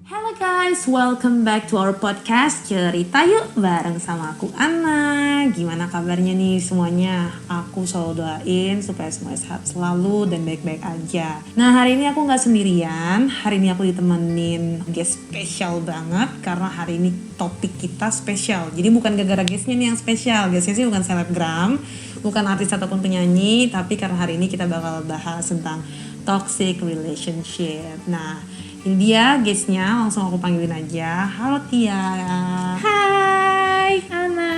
Hello guys, welcome back to our podcast Cerita Yuk bareng sama aku Anna. Gimana kabarnya nih semuanya? Aku selalu doain supaya semua sehat selalu dan baik-baik aja. Nah hari ini aku gak sendirian, hari ini aku ditemenin guest spesial banget. Karena hari ini topik kita spesial. Jadi bukan gara-gara guestnya nih yang spesial, guestnya sih bukan selebgram, bukan artis ataupun penyanyi. Tapi karena hari ini kita bakal bahas tentang toxic relationship. Nah ini dia guestnya, langsung aku panggilin aja. Halo Tia. Hai Ana,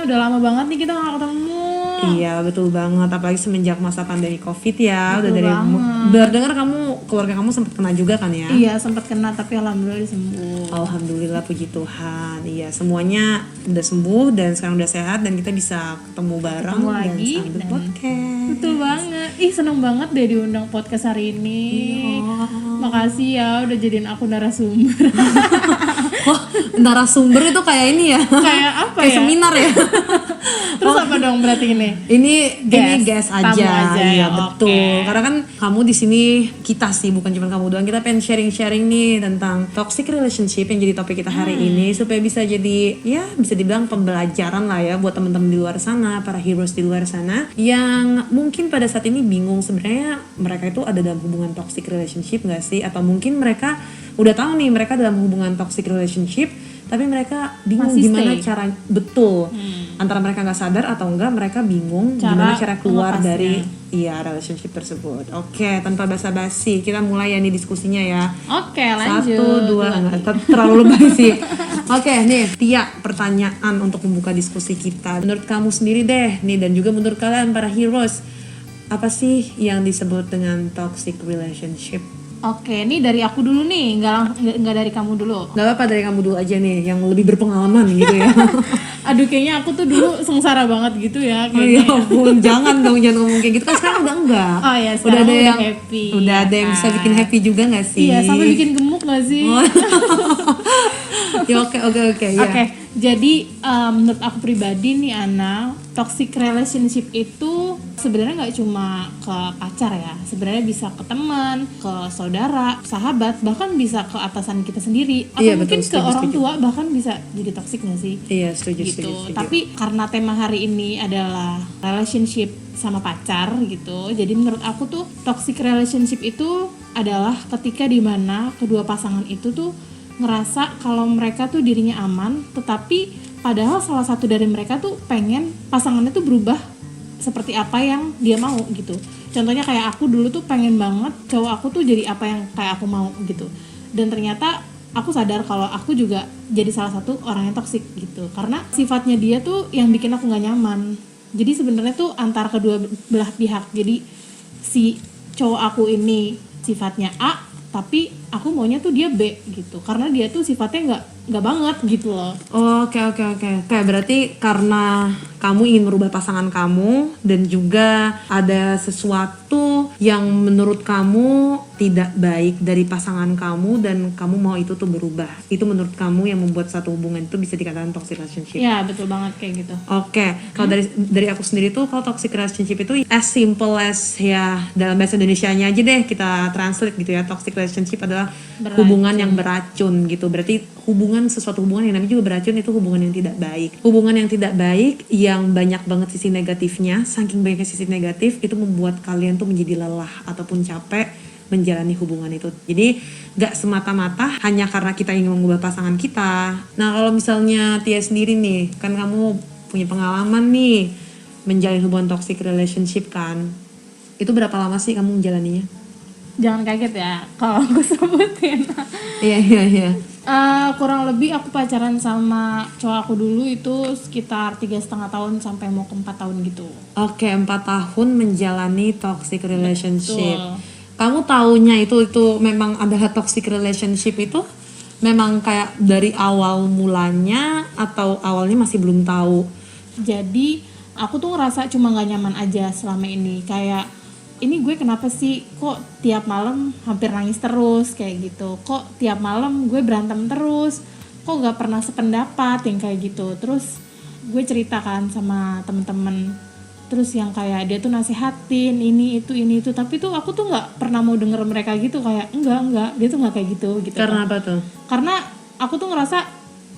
udah lama banget nih kita gak ketemu. Iya betul banget, apalagi semenjak masa pandemi COVID ya. Betul udah dari banget. dengar kamu, keluarga kamu sempat kena juga kan ya? Iya sempat kena tapi alhamdulillah disembuh. Alhamdulillah puji Tuhan. Iya semuanya udah sembuh dan sekarang udah sehat dan kita bisa ketemu bareng Ketemu dan lagi sambil dan- podcast. Betul banget. Ih seneng banget deh diundang podcast hari ini. Makasih ya udah jadiin aku narasumber. Wah, narasumber itu kayak ini ya. Kayak apa Kayak ya? seminar ya. Terus apa dong berarti ini? Ini Guest, guest tamu aja, aja iya ya, betul. oke. Karena kan kamu di sini kita sih bukan cuma kamu doang, kita pengen sharing nih tentang toxic relationship yang jadi topik kita hari ini supaya bisa jadi ya bisa dibilang pembelajaran lah ya buat teman-teman di luar sana, para heroes di luar sana yang mungkin pada saat ini bingung sebenarnya mereka itu ada dalam hubungan toxic relationship nggak sih, atau mungkin mereka udah tahu nih mereka dalam hubungan toxic relationship tapi mereka bingung Masih gimana stay. cara betul antara mereka nggak sadar atau enggak mereka bingung gimana cara keluar melepasnya. dari relationship tersebut. Oke, tanpa basa-basi kita mulai ya nih diskusinya ya. Oke lanjut. 1, 2, enggak terlalu lebay sih. Oke nih Tia, pertanyaan untuk membuka diskusi kita. Menurut kamu sendiri deh nih dan juga menurut kalian para heroes, apa sih yang disebut dengan toxic relationship? Oke, ini dari aku dulu nih, nggak dari kamu dulu. Gak apa-apa dari kamu dulu aja nih yang lebih berpengalaman gitu ya. Aduh kayaknya aku tuh dulu sengsara banget gitu ya Oh iya kayaknya. ampun, jangan dong, jangan ngomong kayak gitu kan sekarang udah enggak. Oh iya, sekarang ada udah yang happy, udah ya ada yang bisa kan? bikin happy juga nggak sih? Iya, sampai bikin gemuk gak sih? Ya oke ya. Oke, jadi menurut aku pribadi nih Ana, toxic relationship itu sebenarnya nggak cuma ke pacar ya, sebenarnya bisa ke teman, ke saudara, sahabat, bahkan bisa ke atasan kita sendiri, atau Iya, mungkin betul, ke orang setuju. tua bahkan bisa jadi toxic nggak sih? Iya setuju. Gitu. Tapi karena tema hari ini adalah relationship sama pacar gitu, jadi menurut aku tuh toxic relationship itu adalah ketika dimana kedua pasangan itu tuh ngerasa kalau mereka tuh dirinya aman, tetapi padahal salah satu dari mereka tuh pengen pasangannya tuh berubah seperti apa yang dia mau gitu. Contohnya kayak aku dulu tuh pengen banget cowok aku tuh jadi apa yang kayak aku mau gitu. Dan ternyata aku sadar kalau aku juga jadi salah satu orang yang toksik gitu. Karena sifatnya dia tuh yang bikin aku gak nyaman. Jadi sebenarnya tuh antara kedua belah pihak. Jadi si cowok aku ini sifatnya A, tapi aku maunya tuh dia B gitu. Karena dia tuh sifatnya nggak banget gitu loh. Oke. Kayak berarti karena kamu ingin merubah pasangan kamu dan juga ada sesuatu yang menurut kamu tidak baik dari pasangan kamu dan kamu mau itu tuh berubah. Itu menurut kamu yang membuat satu hubungan itu bisa dikatakan toxic relationship. Ya betul banget kayak gitu. Oke, kalau dari aku sendiri tuh kalau toxic relationship itu as simple as ya dalam bahasa Indonesianya aja deh kita translate gitu ya. Toxic relationship adalah Beracun. hubungan yang beracun gitu. Berarti suatu hubungan yang namanya juga beracun itu hubungan yang tidak baik. Hubungan yang tidak baik yang banyak banget sisi negatifnya, saking banyaknya sisi negatif itu membuat kalian tuh menjadi lelah ataupun capek menjalani hubungan itu. Jadi gak semata-mata hanya karena kita ingin mengubah pasangan kita. Nah kalau misalnya Tia sendiri nih, kan kamu punya pengalaman nih menjalin hubungan toxic relationship kan. Itu berapa lama sih kamu menjalaninya? Jangan kaget ya kalau aku sebutin. Iya. Kurang lebih aku pacaran sama cowok aku dulu itu sekitar 3,5 tahun sampai mau ke 4 tahun gitu. Oke, 4 tahun menjalani toxic relationship. Betul. Kamu taunya itu memang adalah toxic relationship itu memang kayak dari awal mulanya atau awalnya masih belum tahu? Jadi aku tuh ngerasa cuma gak nyaman aja selama ini. Kayak ini gue kenapa sih kok tiap malam hampir nangis terus kayak gitu. Kok tiap malam gue berantem terus. Kok gak pernah sependapat yang kayak gitu. Terus gue ceritakan sama temen-temen terus yang kayak dia tuh nasehatin ini itu, tapi tuh aku tuh nggak pernah mau denger mereka gitu, kayak enggak dia tuh nggak kayak gitu Karena kan. apa tuh? Karena aku tuh ngerasa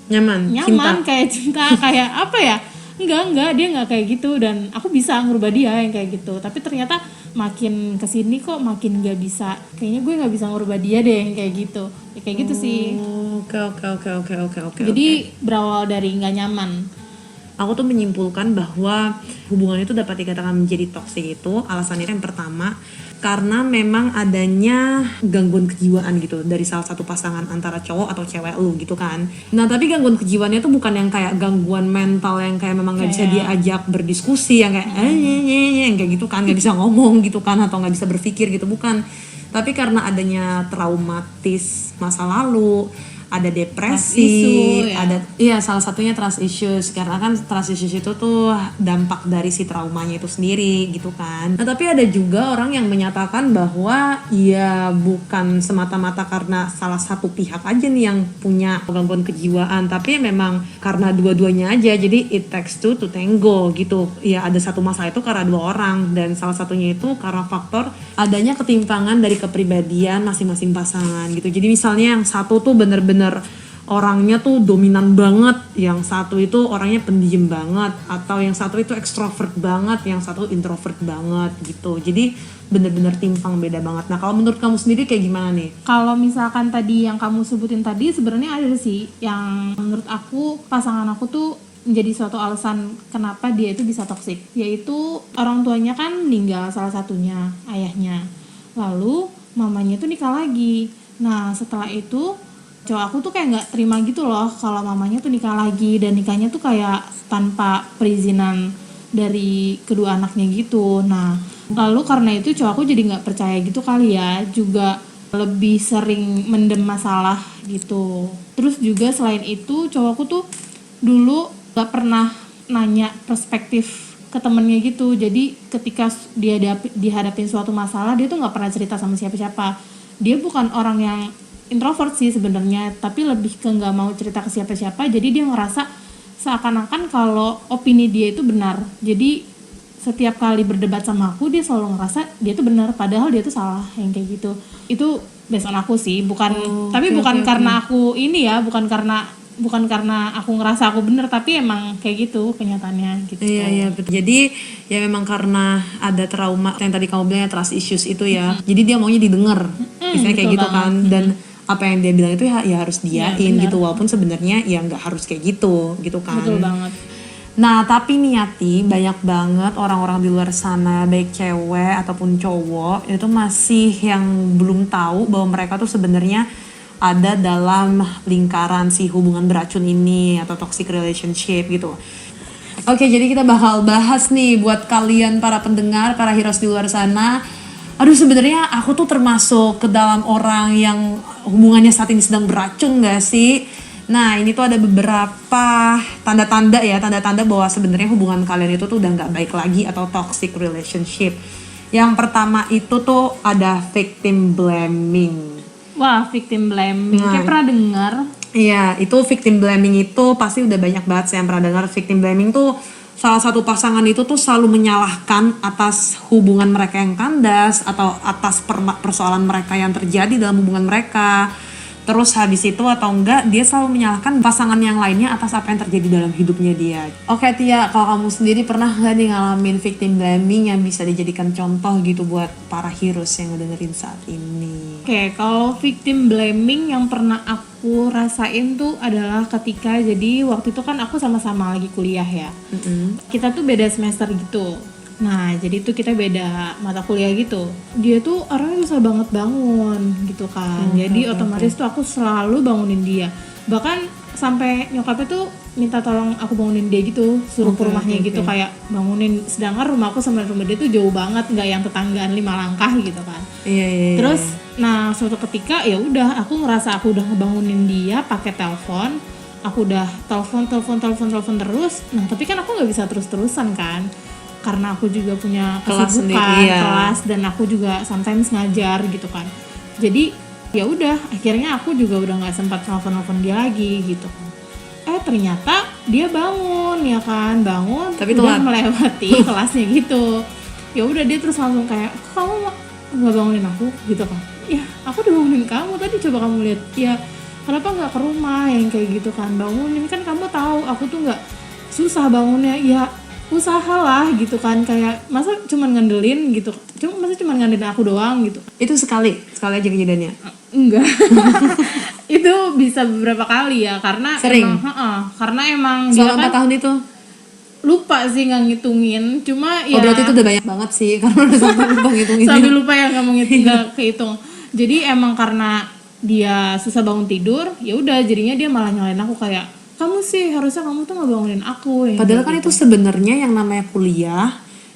Nyaman, cinta. kayak cinta kayak apa ya, enggak dia nggak kayak gitu, dan aku bisa ngerubah dia yang kayak gitu. Tapi ternyata makin kesini kok makin nggak bisa, kayaknya gue nggak bisa ngerubah dia deh yang kayak gitu ya, kayak gitu sih. Oke. Jadi berawal dari nggak nyaman. Aku tuh menyimpulkan bahwa hubungan itu dapat dikatakan menjadi toksik itu alasannya yang pertama karena memang adanya gangguan kejiwaan gitu dari salah satu pasangan antara cowok atau cewek lu gitu kan. Nah tapi gangguan kejiwaannya tuh bukan yang kayak gangguan mental yang kayak memang nggak bisa diajak berdiskusi yang kayak yang kayak gitu kan, nggak bisa ngomong gitu kan atau nggak bisa berpikir gitu, bukan. Tapi karena adanya traumatis masa lalu, ada depresi, Trust issue, ya. ada salah satunya trust issues, karena kan trust issues itu tuh dampak dari si traumanya itu sendiri gitu kan. Nah tapi ada juga orang yang menyatakan bahwa ya bukan semata-mata karena salah satu pihak aja nih yang punya gangguan kejiwaan, tapi memang karena dua-duanya aja, jadi it takes two to tango gitu ya. Ada satu masalah itu karena dua orang, dan salah satunya itu karena faktor adanya ketimpangan dari kepribadian masing-masing pasangan gitu. Jadi misalnya yang satu tuh bener-bener orangnya tuh dominan banget, yang satu itu orangnya pendiam banget, atau yang satu itu ekstrovert banget, yang satu introvert banget gitu. Jadi bener-bener timpang, beda banget. Nah kalau menurut kamu sendiri kayak gimana nih? Kalau misalkan tadi yang kamu sebutin tadi, sebenarnya ada sih yang menurut aku pasangan aku tuh menjadi suatu alasan kenapa dia itu bisa toksik, yaitu orang tuanya kan meninggal, salah satunya ayahnya, lalu mamanya tuh nikah lagi. Nah setelah itu cowok aku tuh kayak nggak terima gitu loh kalau mamanya tuh nikah lagi, dan nikahnya tuh kayak tanpa perizinan dari kedua anaknya gitu. Nah lalu karena itu cowok aku jadi nggak percaya gitu kali ya, juga lebih sering mendem masalah gitu. Terus juga selain itu cowok aku tuh dulu nggak pernah nanya perspektif ke temennya gitu. Jadi ketika dia dihadapin suatu masalah, dia tuh nggak pernah cerita sama siapa-siapa. Dia bukan orang yang introvert sih sebenarnya, tapi lebih ke nggak mau cerita ke siapa-siapa. Jadi dia ngerasa seakan-akan kalau opini dia itu benar. Jadi setiap kali berdebat sama aku, dia selalu ngerasa dia tuh benar, padahal dia tuh salah, yang kayak gitu. Itu based on aku sih, bukan bukan karena aku ini ya, bukan karena aku ngerasa aku benar, tapi emang kayak gitu kenyataannya gitu. Iya betul. Jadi ya memang karena ada trauma yang tadi kamu bilang ya, trust issues itu ya. Jadi dia maunya didengar, misalnya kayak gitu banget. kan. Dan apa yang dia bilang itu ya harus diain gitu, walaupun sebenarnya ya nggak harus kayak gitu kan. Betul banget. Nah tapi nih Yati, banyak banget orang-orang di luar sana, baik cewek ataupun cowok, itu masih yang belum tahu bahwa mereka tuh sebenarnya ada dalam lingkaran si hubungan beracun ini atau toxic relationship gitu. Oke, jadi kita bakal bahas nih buat kalian para pendengar, para heroes di luar sana. Aduh sebenarnya aku tuh termasuk ke dalam orang yang hubungannya saat ini sedang beracun gak sih? Nah ini tuh ada beberapa tanda-tanda bahwa sebenarnya hubungan kalian itu tuh udah gak baik lagi atau toxic relationship. Yang pertama itu tuh ada victim blaming. Wah, victim blaming, kayak pernah dengar. Iya, itu victim blaming itu pasti udah banyak banget saya yang pernah dengar. Victim blaming tuh salah satu pasangan itu tuh selalu menyalahkan atas hubungan mereka yang kandas atau atas persoalan mereka yang terjadi dalam hubungan mereka. Terus habis itu atau enggak, dia selalu menyalahkan pasangan yang lainnya atas apa yang terjadi dalam hidupnya dia. Oke Tia, kalau kamu sendiri pernah gak nih ngalamin victim blaming yang bisa dijadikan contoh gitu buat para heroes yang ngedengerin saat ini? Oke, kalau victim blaming yang pernah aku rasain tuh adalah ketika, jadi waktu itu kan aku sama-sama lagi kuliah ya. Kita tuh beda semester gitu. Nah, jadi tuh kita beda mata kuliah gitu. Dia tuh orangnya susah banget bangun gitu kan. Jadi otomatis tuh aku selalu bangunin dia. Bahkan sampai nyokapnya tuh minta tolong aku bangunin dia gitu, suruh ke rumahnya gitu, kayak bangunin. Sedangkan rumah aku sama rumah dia tuh jauh banget, nggak yang tetanggaan 5 langkah gitu kan. Iya. Terus, nah suatu ketika ya udah aku ngerasa aku udah ngebangunin dia pakai telepon. Aku udah telepon terus. Nah tapi kan aku nggak bisa terus-terusan kan, karena aku juga punya kesibukan kelas, dan aku juga sometimes ngajar gitu kan. Jadi ya udah, akhirnya aku juga udah nggak sempat telepon dia lagi gitu kan. ternyata dia bangun ya kan, Tapi udah telat. melewati kelasnya gitu. Ya udah dia terus langsung kayak, kok kamu nggak bangunin aku gitu kan? Ya aku udah bangunin kamu tadi, coba kamu lihat. Ya kenapa nggak ke rumah yang kayak gitu kan, bangunin kan, kamu tahu aku tuh nggak susah bangunnya. Ya usahalah gitu kan, kayak masa cuman ngandelin gitu, masa cuman ngandelin aku doang gitu. Itu sekali aja kejadiannya. Enggak. Itu bisa beberapa kali ya, karena Sering? karena emang dia Selama 4 kan tahun itu. lupa sih nggak ngitungin, cuma Oh berarti itu udah banyak banget sih karena udah sampai lupa ngitungin. sampai lupa ya nggak menghitung, nggak kehitung. Jadi emang karena dia susah bangun tidur, ya udah jadinya dia malah nyalain aku kayak, kamu sih harusnya kamu tuh nggak bangunin aku. Yang Padahal kayak kan gitu. itu sebenarnya yang namanya kuliah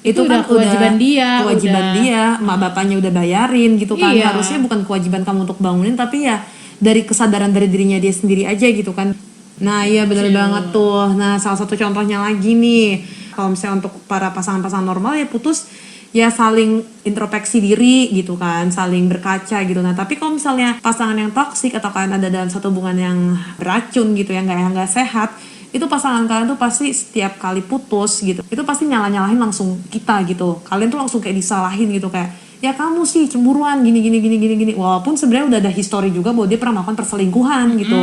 itu udah kan kewajiban dia, kewajiban udah. dia, mak bapaknya udah bayarin gitu kan. Iya. Harusnya bukan kewajiban kamu untuk bangunin, tapi ya dari kesadaran dari dirinya dia sendiri aja gitu kan. Nah iya bener banget tuh. Nah salah satu contohnya lagi nih, kalau misalnya untuk para pasangan-pasangan normal ya putus, ya saling introspeksi diri gitu kan, saling berkaca gitu. Nah tapi kalau misalnya pasangan yang toksik atau kalian ada dalam satu hubungan yang beracun gitu, yang nggak sehat, itu pasangan kalian tuh pasti setiap kali putus gitu, itu pasti nyalahin langsung kita gitu. Kalian tuh langsung kayak disalahin gitu, kayak ya kamu sih cemburuan gini. Walaupun sebenarnya udah ada histori juga bahwa dia pernah melakukan perselingkuhan gitu.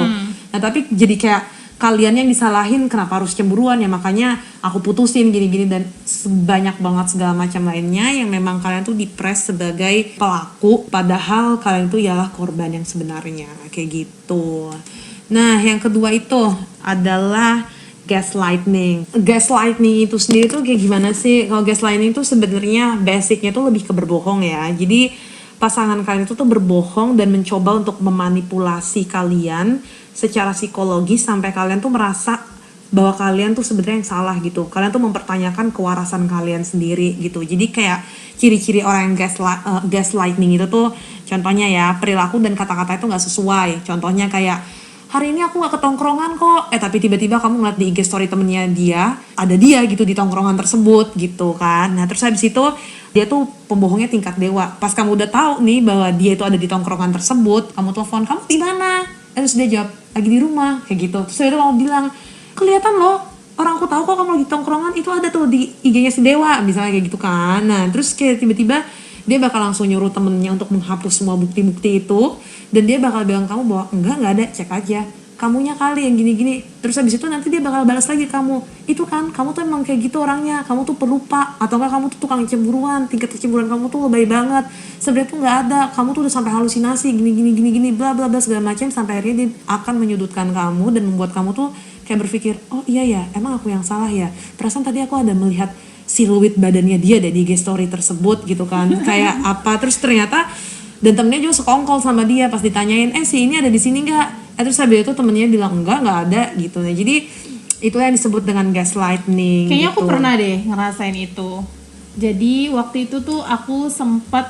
Nah tapi jadi kayak kalian yang disalahin, kenapa harus cemburuan ya, makanya aku putusin gini dan sebanyak banget segala macam lainnya yang memang kalian tuh dipres sebagai pelaku, padahal kalian tuh ialah korban yang sebenarnya kayak gitu. Nah yang kedua itu adalah gaslighting. Gaslighting itu sendiri tuh kayak gimana sih? Kalau gaslighting itu sebenarnya basicnya tuh lebih ke berbohong ya. Jadi pasangan kalian itu tuh berbohong dan mencoba untuk memanipulasi kalian secara psikologis sampai kalian tuh merasa bahwa kalian tuh sebenarnya yang salah gitu. Kalian tuh mempertanyakan kewarasan kalian sendiri gitu. Jadi kayak ciri-ciri orang yang gaslighting itu tuh contohnya ya, perilaku dan kata-kata itu nggak sesuai. Contohnya kayak, hari ini aku gak ke tongkrongan kok, tapi tiba-tiba kamu ngeliat di IG story temennya dia, ada dia gitu di tongkrongan tersebut gitu kan. Nah terus habis itu dia tuh pembohongnya tingkat dewa. Pas kamu udah tahu nih bahwa dia itu ada di tongkrongan tersebut, kamu telepon, kamu di mana? Terus dia jawab, lagi di rumah kayak gitu. Terus itu kamu bilang, kelihatan loh, orang aku tahu kok kamu lagi tongkrongan, itu ada tuh di IG-nya si Dewa misalnya kayak gitu kan. Nah terus kayak tiba-tiba dia bakal langsung nyuruh temennya untuk menghapus semua bukti-bukti itu, dan dia bakal bilang kamu bahwa enggak ada, cek aja, kamunya kali yang gini-gini. Terus habis itu nanti dia bakal balas lagi kamu, itu kan kamu tuh emang kayak gitu orangnya, kamu tuh pelupa, atau enggak kamu tuh tukang cemburuan, tingkat kecemburuan kamu tuh lebay banget, sebenarnya tuh nggak ada, kamu tuh udah sampai halusinasi gini bla bla bla segala macam, sampai akhirnya dia akan menyudutkan kamu dan membuat kamu tuh kayak berpikir, oh iya ya, emang aku yang salah ya, perasaan tadi aku ada melihat siluet badannya dia ada di IG story tersebut gitu kan, kayak apa. Terus ternyata dan temennya juga sekongkol sama dia pas ditanyain, si ini ada di sini nggak? Terus habis itu temennya bilang nggak ada gitu. Nah jadi itu yang disebut dengan gaslighting. Kayaknya gitu. aku pernah deh ngerasain itu. Jadi waktu itu tuh aku sempat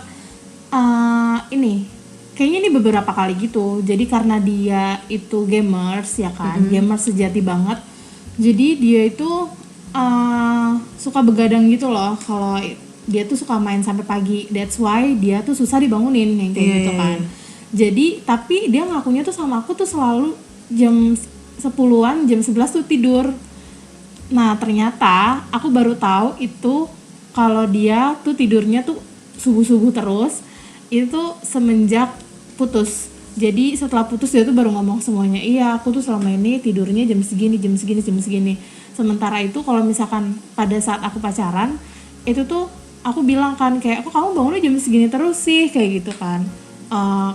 kayaknya ini beberapa kali gitu. Jadi karena dia itu gamers ya kan, gamers sejati banget. Jadi dia itu suka begadang gitu loh. Kalau dia tuh suka main sampai pagi. That's why dia tuh susah dibangunin yang kayak gitu kan. Jadi tapi dia ngakunya tuh sama aku tuh selalu jam 10-an, jam 11 tuh tidur. Nah ternyata aku baru tahu itu kalau dia tuh tidurnya tuh subuh-subuh terus. Itu semenjak putus. Jadi setelah putus dia tuh baru ngomong semuanya. Iya aku tuh selama ini tidurnya jam segini. Sementara itu kalau misalkan pada saat aku pacaran, itu tuh aku bilang kan kayak, kok kamu bangunnya jam segini terus sih kayak gitu kan.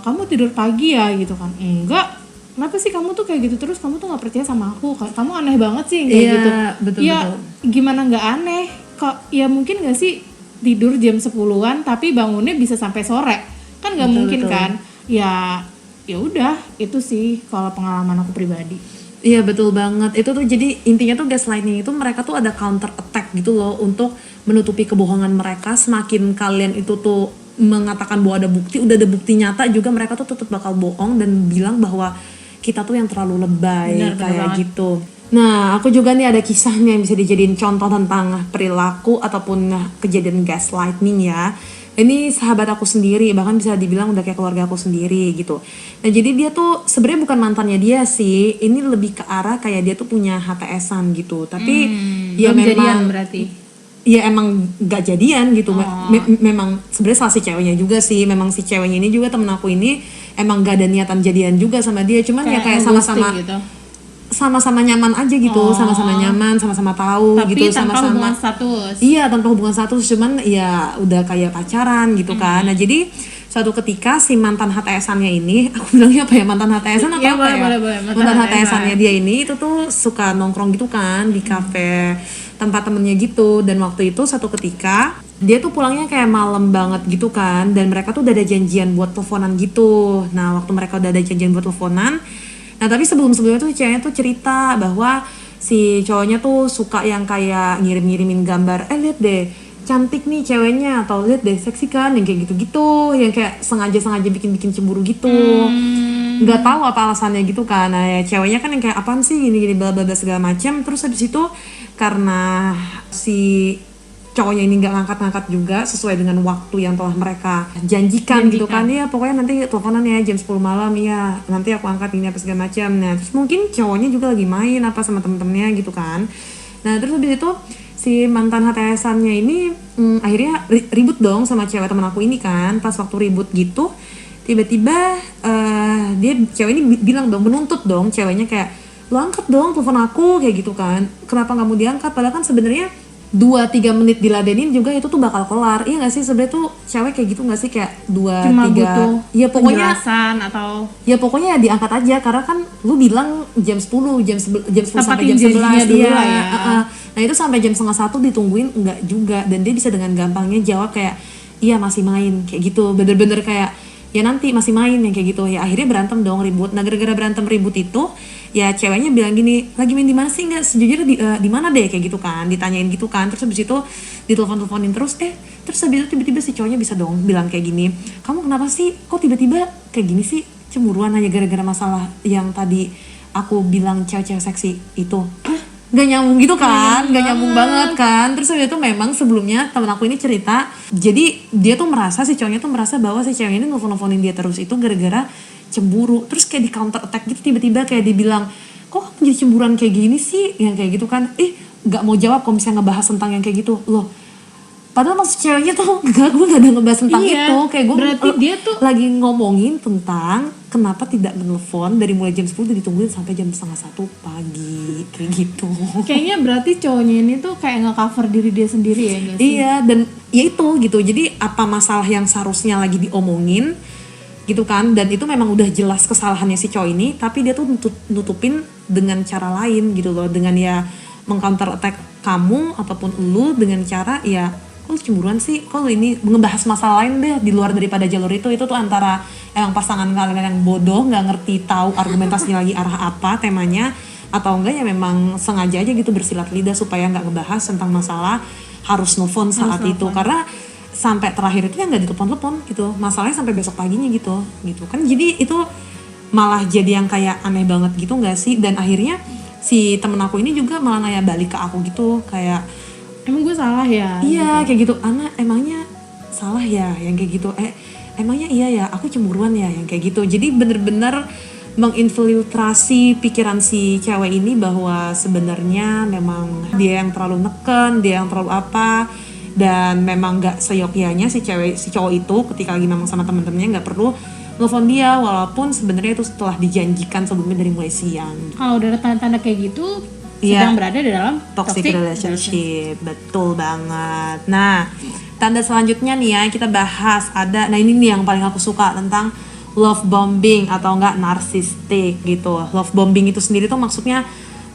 Kamu tidur pagi ya gitu kan. Enggak, kenapa sih kamu tuh kayak gitu terus, kamu tuh gak percaya sama aku, kamu aneh banget sih kayak gitu. Betul, ya gimana gak aneh kok, ya mungkin gak sih tidur jam 10-an tapi bangunnya bisa sampai sore kan, gak mungkin kan. Ya udah itu sih kalau pengalaman aku pribadi. Iya betul banget, itu tuh jadi intinya tuh gaslighting itu mereka tuh ada counter attack gitu loh untuk menutupi kebohongan mereka. Semakin kalian itu tuh mengatakan bahwa ada bukti, udah ada bukti nyata juga, mereka tuh tetap bakal bohong dan bilang bahwa kita tuh yang terlalu lebay. Benar, kayak gitu. Nah aku juga nih ada kisahnya yang bisa dijadiin contoh tentang perilaku ataupun kejadian gaslighting ya. ini sahabat aku sendiri, bahkan bisa dibilang udah kayak keluarga aku sendiri gitu. Nah jadi dia tuh sebenarnya bukan mantannya dia sih, ini lebih ke arah kayak dia tuh punya HTS-an gitu. Tapi ya belum jadian memang berarti. ya emang gak jadian gitu. Memang sebenarnya salah si ceweknya juga sih. Memang si ceweknya ini juga temen aku ini emang gak ada niatan jadian juga sama dia. Cuman ya kayak sama-sama gitu. sama-sama nyaman aja gitu, sama-sama nyaman, sama-sama tahu Tapi gitu, tanpa sama-sama hubungan status. iya tanpa hubungan status, cuman ya udah kayak pacaran gitu kan. Nah jadi suatu ketika si mantan HTS-annya ini, aku bilangnya apa ya, mantan HTS-an atau Iya, apa ya? boleh. Mantan HTS-annya dia ini itu tuh suka nongkrong gitu kan di kafe tempat temennya gitu. Dan waktu itu satu ketika dia tuh pulangnya kayak malam banget gitu kan, dan mereka tuh udah ada janjian buat teleponan gitu. Nah waktu mereka udah ada janjian buat teleponan, nah tapi sebelumnya tuh ceweknya tuh cerita bahwa si cowoknya tuh suka yang kayak ngirim-ngirimin gambar, lihat deh cantik nih ceweknya, atau lihat deh seksi kan, yang kayak gitu-gitu, yang kayak sengaja bikin cemburu gitu. Nggak tahu apa alasannya gitu kan. Nah ya ceweknya kan yang kayak apaan sih gini bla bla bla segala macam. Terus habis itu karena si cowoknya ini nggak ngangkat-ngangkat juga sesuai dengan waktu yang telah mereka janjikan gitu kan, ya pokoknya nanti teleponan ya jam 10 malam ya, nanti aku angkat ini apa segala macam. Nah terus mungkin cowoknya juga lagi main apa sama temen-temennya gitu kan. Nah terus habis itu si mantan HTS-annya ini akhirnya ribut dong sama cewek temen aku ini kan. Pas waktu ribut gitu tiba-tiba dia cewek ini bilang dong, menuntut dong ceweknya kayak, lo angkat dong telepon aku kayak gitu kan, kenapa nggak mau diangkat, padahal kan sebenarnya 2-3 menit diladenin juga itu tuh bakal kelar. Iya gak sih sebenarnya tuh cewek kayak gitu gak sih, kayak 2-3 ya pokoknya penjelasan atau ya pokoknya diangkat aja, karena kan lu bilang jam 10 sampai jam 11 dulu lah ya. Nah itu sampai jam 12:30 ditungguin enggak juga, dan dia bisa dengan gampangnya jawab kayak iya masih main kayak gitu, bener-bener kayak ya nanti masih main yang kayak gitu. Ya akhirnya berantem dong, ribut. Nah gara-gara berantem ribut itu ya ceweknya bilang gini, lagi main di mana sih, nggak sejujurnya di mana deh kayak gitu kan, ditanyain gitu kan. Terus habis itu ditelepon-teleponin terus terus habis itu tiba-tiba si cowoknya bisa dong bilang kayak gini, kamu kenapa sih kok tiba-tiba kayak gini sih, cemburuan hanya gara-gara masalah yang tadi aku bilang cewek-cewek seksi itu. Gak nyambung gitu kan, gak nyambung banget kan. Terus habis itu memang sebelumnya temen aku ini cerita, jadi dia tuh merasa, si cowoknya tuh merasa bahwa si cewek ini nelfon-nelfonin dia terus itu gara-gara cemburu. Terus kayak di counter attack gitu, tiba-tiba kayak dibilang, kok kamu jadi cemburuan kayak gini sih, yang kayak gitu kan. Gak mau jawab kalau misalnya ngebahas tentang yang kayak gitu loh. Padahal maksud ceweknya tuh gue gak ada ngebahas tentang itu. Kayak gue berarti dia tuh lagi ngomongin tentang kenapa tidak menelpon dari mulai jam 10 udah ditungguin sampai jam 12:30 pagi kayak gitu. Kayaknya berarti cowoknya ini tuh kayak nge-cover diri dia sendiri ya gak sih? Iya, dan ya itu gitu. Jadi apa masalah yang seharusnya lagi diomongin gitu kan, dan itu memang udah jelas kesalahannya si cowok ini, tapi dia tuh nutupin dengan cara lain gitu loh, dengan ya meng-counter attack kamu ataupun lu dengan cara ya kok lu cemburuan sih, kok lu ini ngebahas masalah lain deh di luar daripada jalur itu tuh antara emang pasangan kalian yang bodoh, nggak ngerti tahu argumentasinya lagi arah apa temanya, atau enggak ya memang sengaja aja gitu bersilat lidah supaya nggak ngebahas tentang masalah harus nelfon saat itu. Karena sampai terakhir itu ya nggak ditelepon-telepon gitu, masalahnya sampai besok paginya gitu kan. Jadi itu malah jadi yang kayak aneh banget gitu nggak sih. Dan akhirnya si temen aku ini juga malah nanya balik ke aku gitu, kayak emang gue salah ya? Iya gitu. Kayak gitu, Ana emangnya salah ya yang kayak gitu, emangnya iya ya aku cemburuan ya yang kayak gitu. Jadi bener-bener menginfiltrasi pikiran si cewek ini bahwa sebenarnya memang dia yang terlalu neken, dia yang terlalu apa, dan memang gak seyogyanya si cowok itu ketika lagi memang sama temen-temennya gak perlu nelfon dia, walaupun sebenarnya itu setelah dijanjikan sebelumnya dari mulai siang. Kalau udah ada tanda-tanda kayak gitu sedang berada di dalam toxic relationship. Betul banget. Nah, tanda selanjutnya nih ya kita bahas ada, nah ini nih yang paling aku suka tentang love bombing atau enggak narsistik gitu. Love bombing itu sendiri tuh maksudnya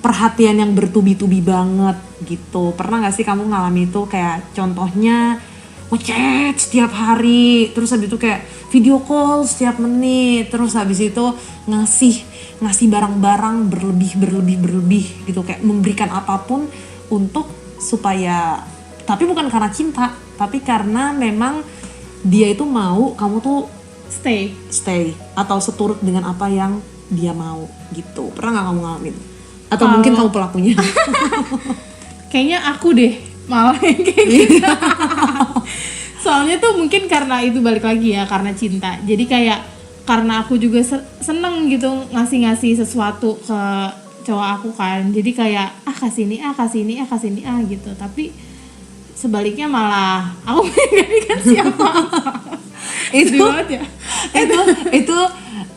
perhatian yang bertubi-tubi banget gitu. Pernah gak sih kamu ngalami itu, kayak contohnya ngechat setiap hari, terus habis itu kayak video call setiap menit, terus habis itu ngasih barang-barang berlebih gitu, kayak memberikan apapun untuk supaya, tapi bukan karena cinta, tapi karena memang dia itu mau kamu tuh stay atau seturut dengan apa yang dia mau gitu. Pernah gak kamu ngalamin? Atau mungkin kamu pelakunya? Kayaknya aku deh malah yang kayak gitu. Soalnya tuh mungkin karena itu balik lagi ya, karena cinta. Jadi kayak karena aku juga seneng gitu ngasih sesuatu ke cowok aku kan. Jadi kayak kasih ini, kasih ini, kasih ini gitu. Tapi sebaliknya malah aku gak dikasih apa-apa. itu ya.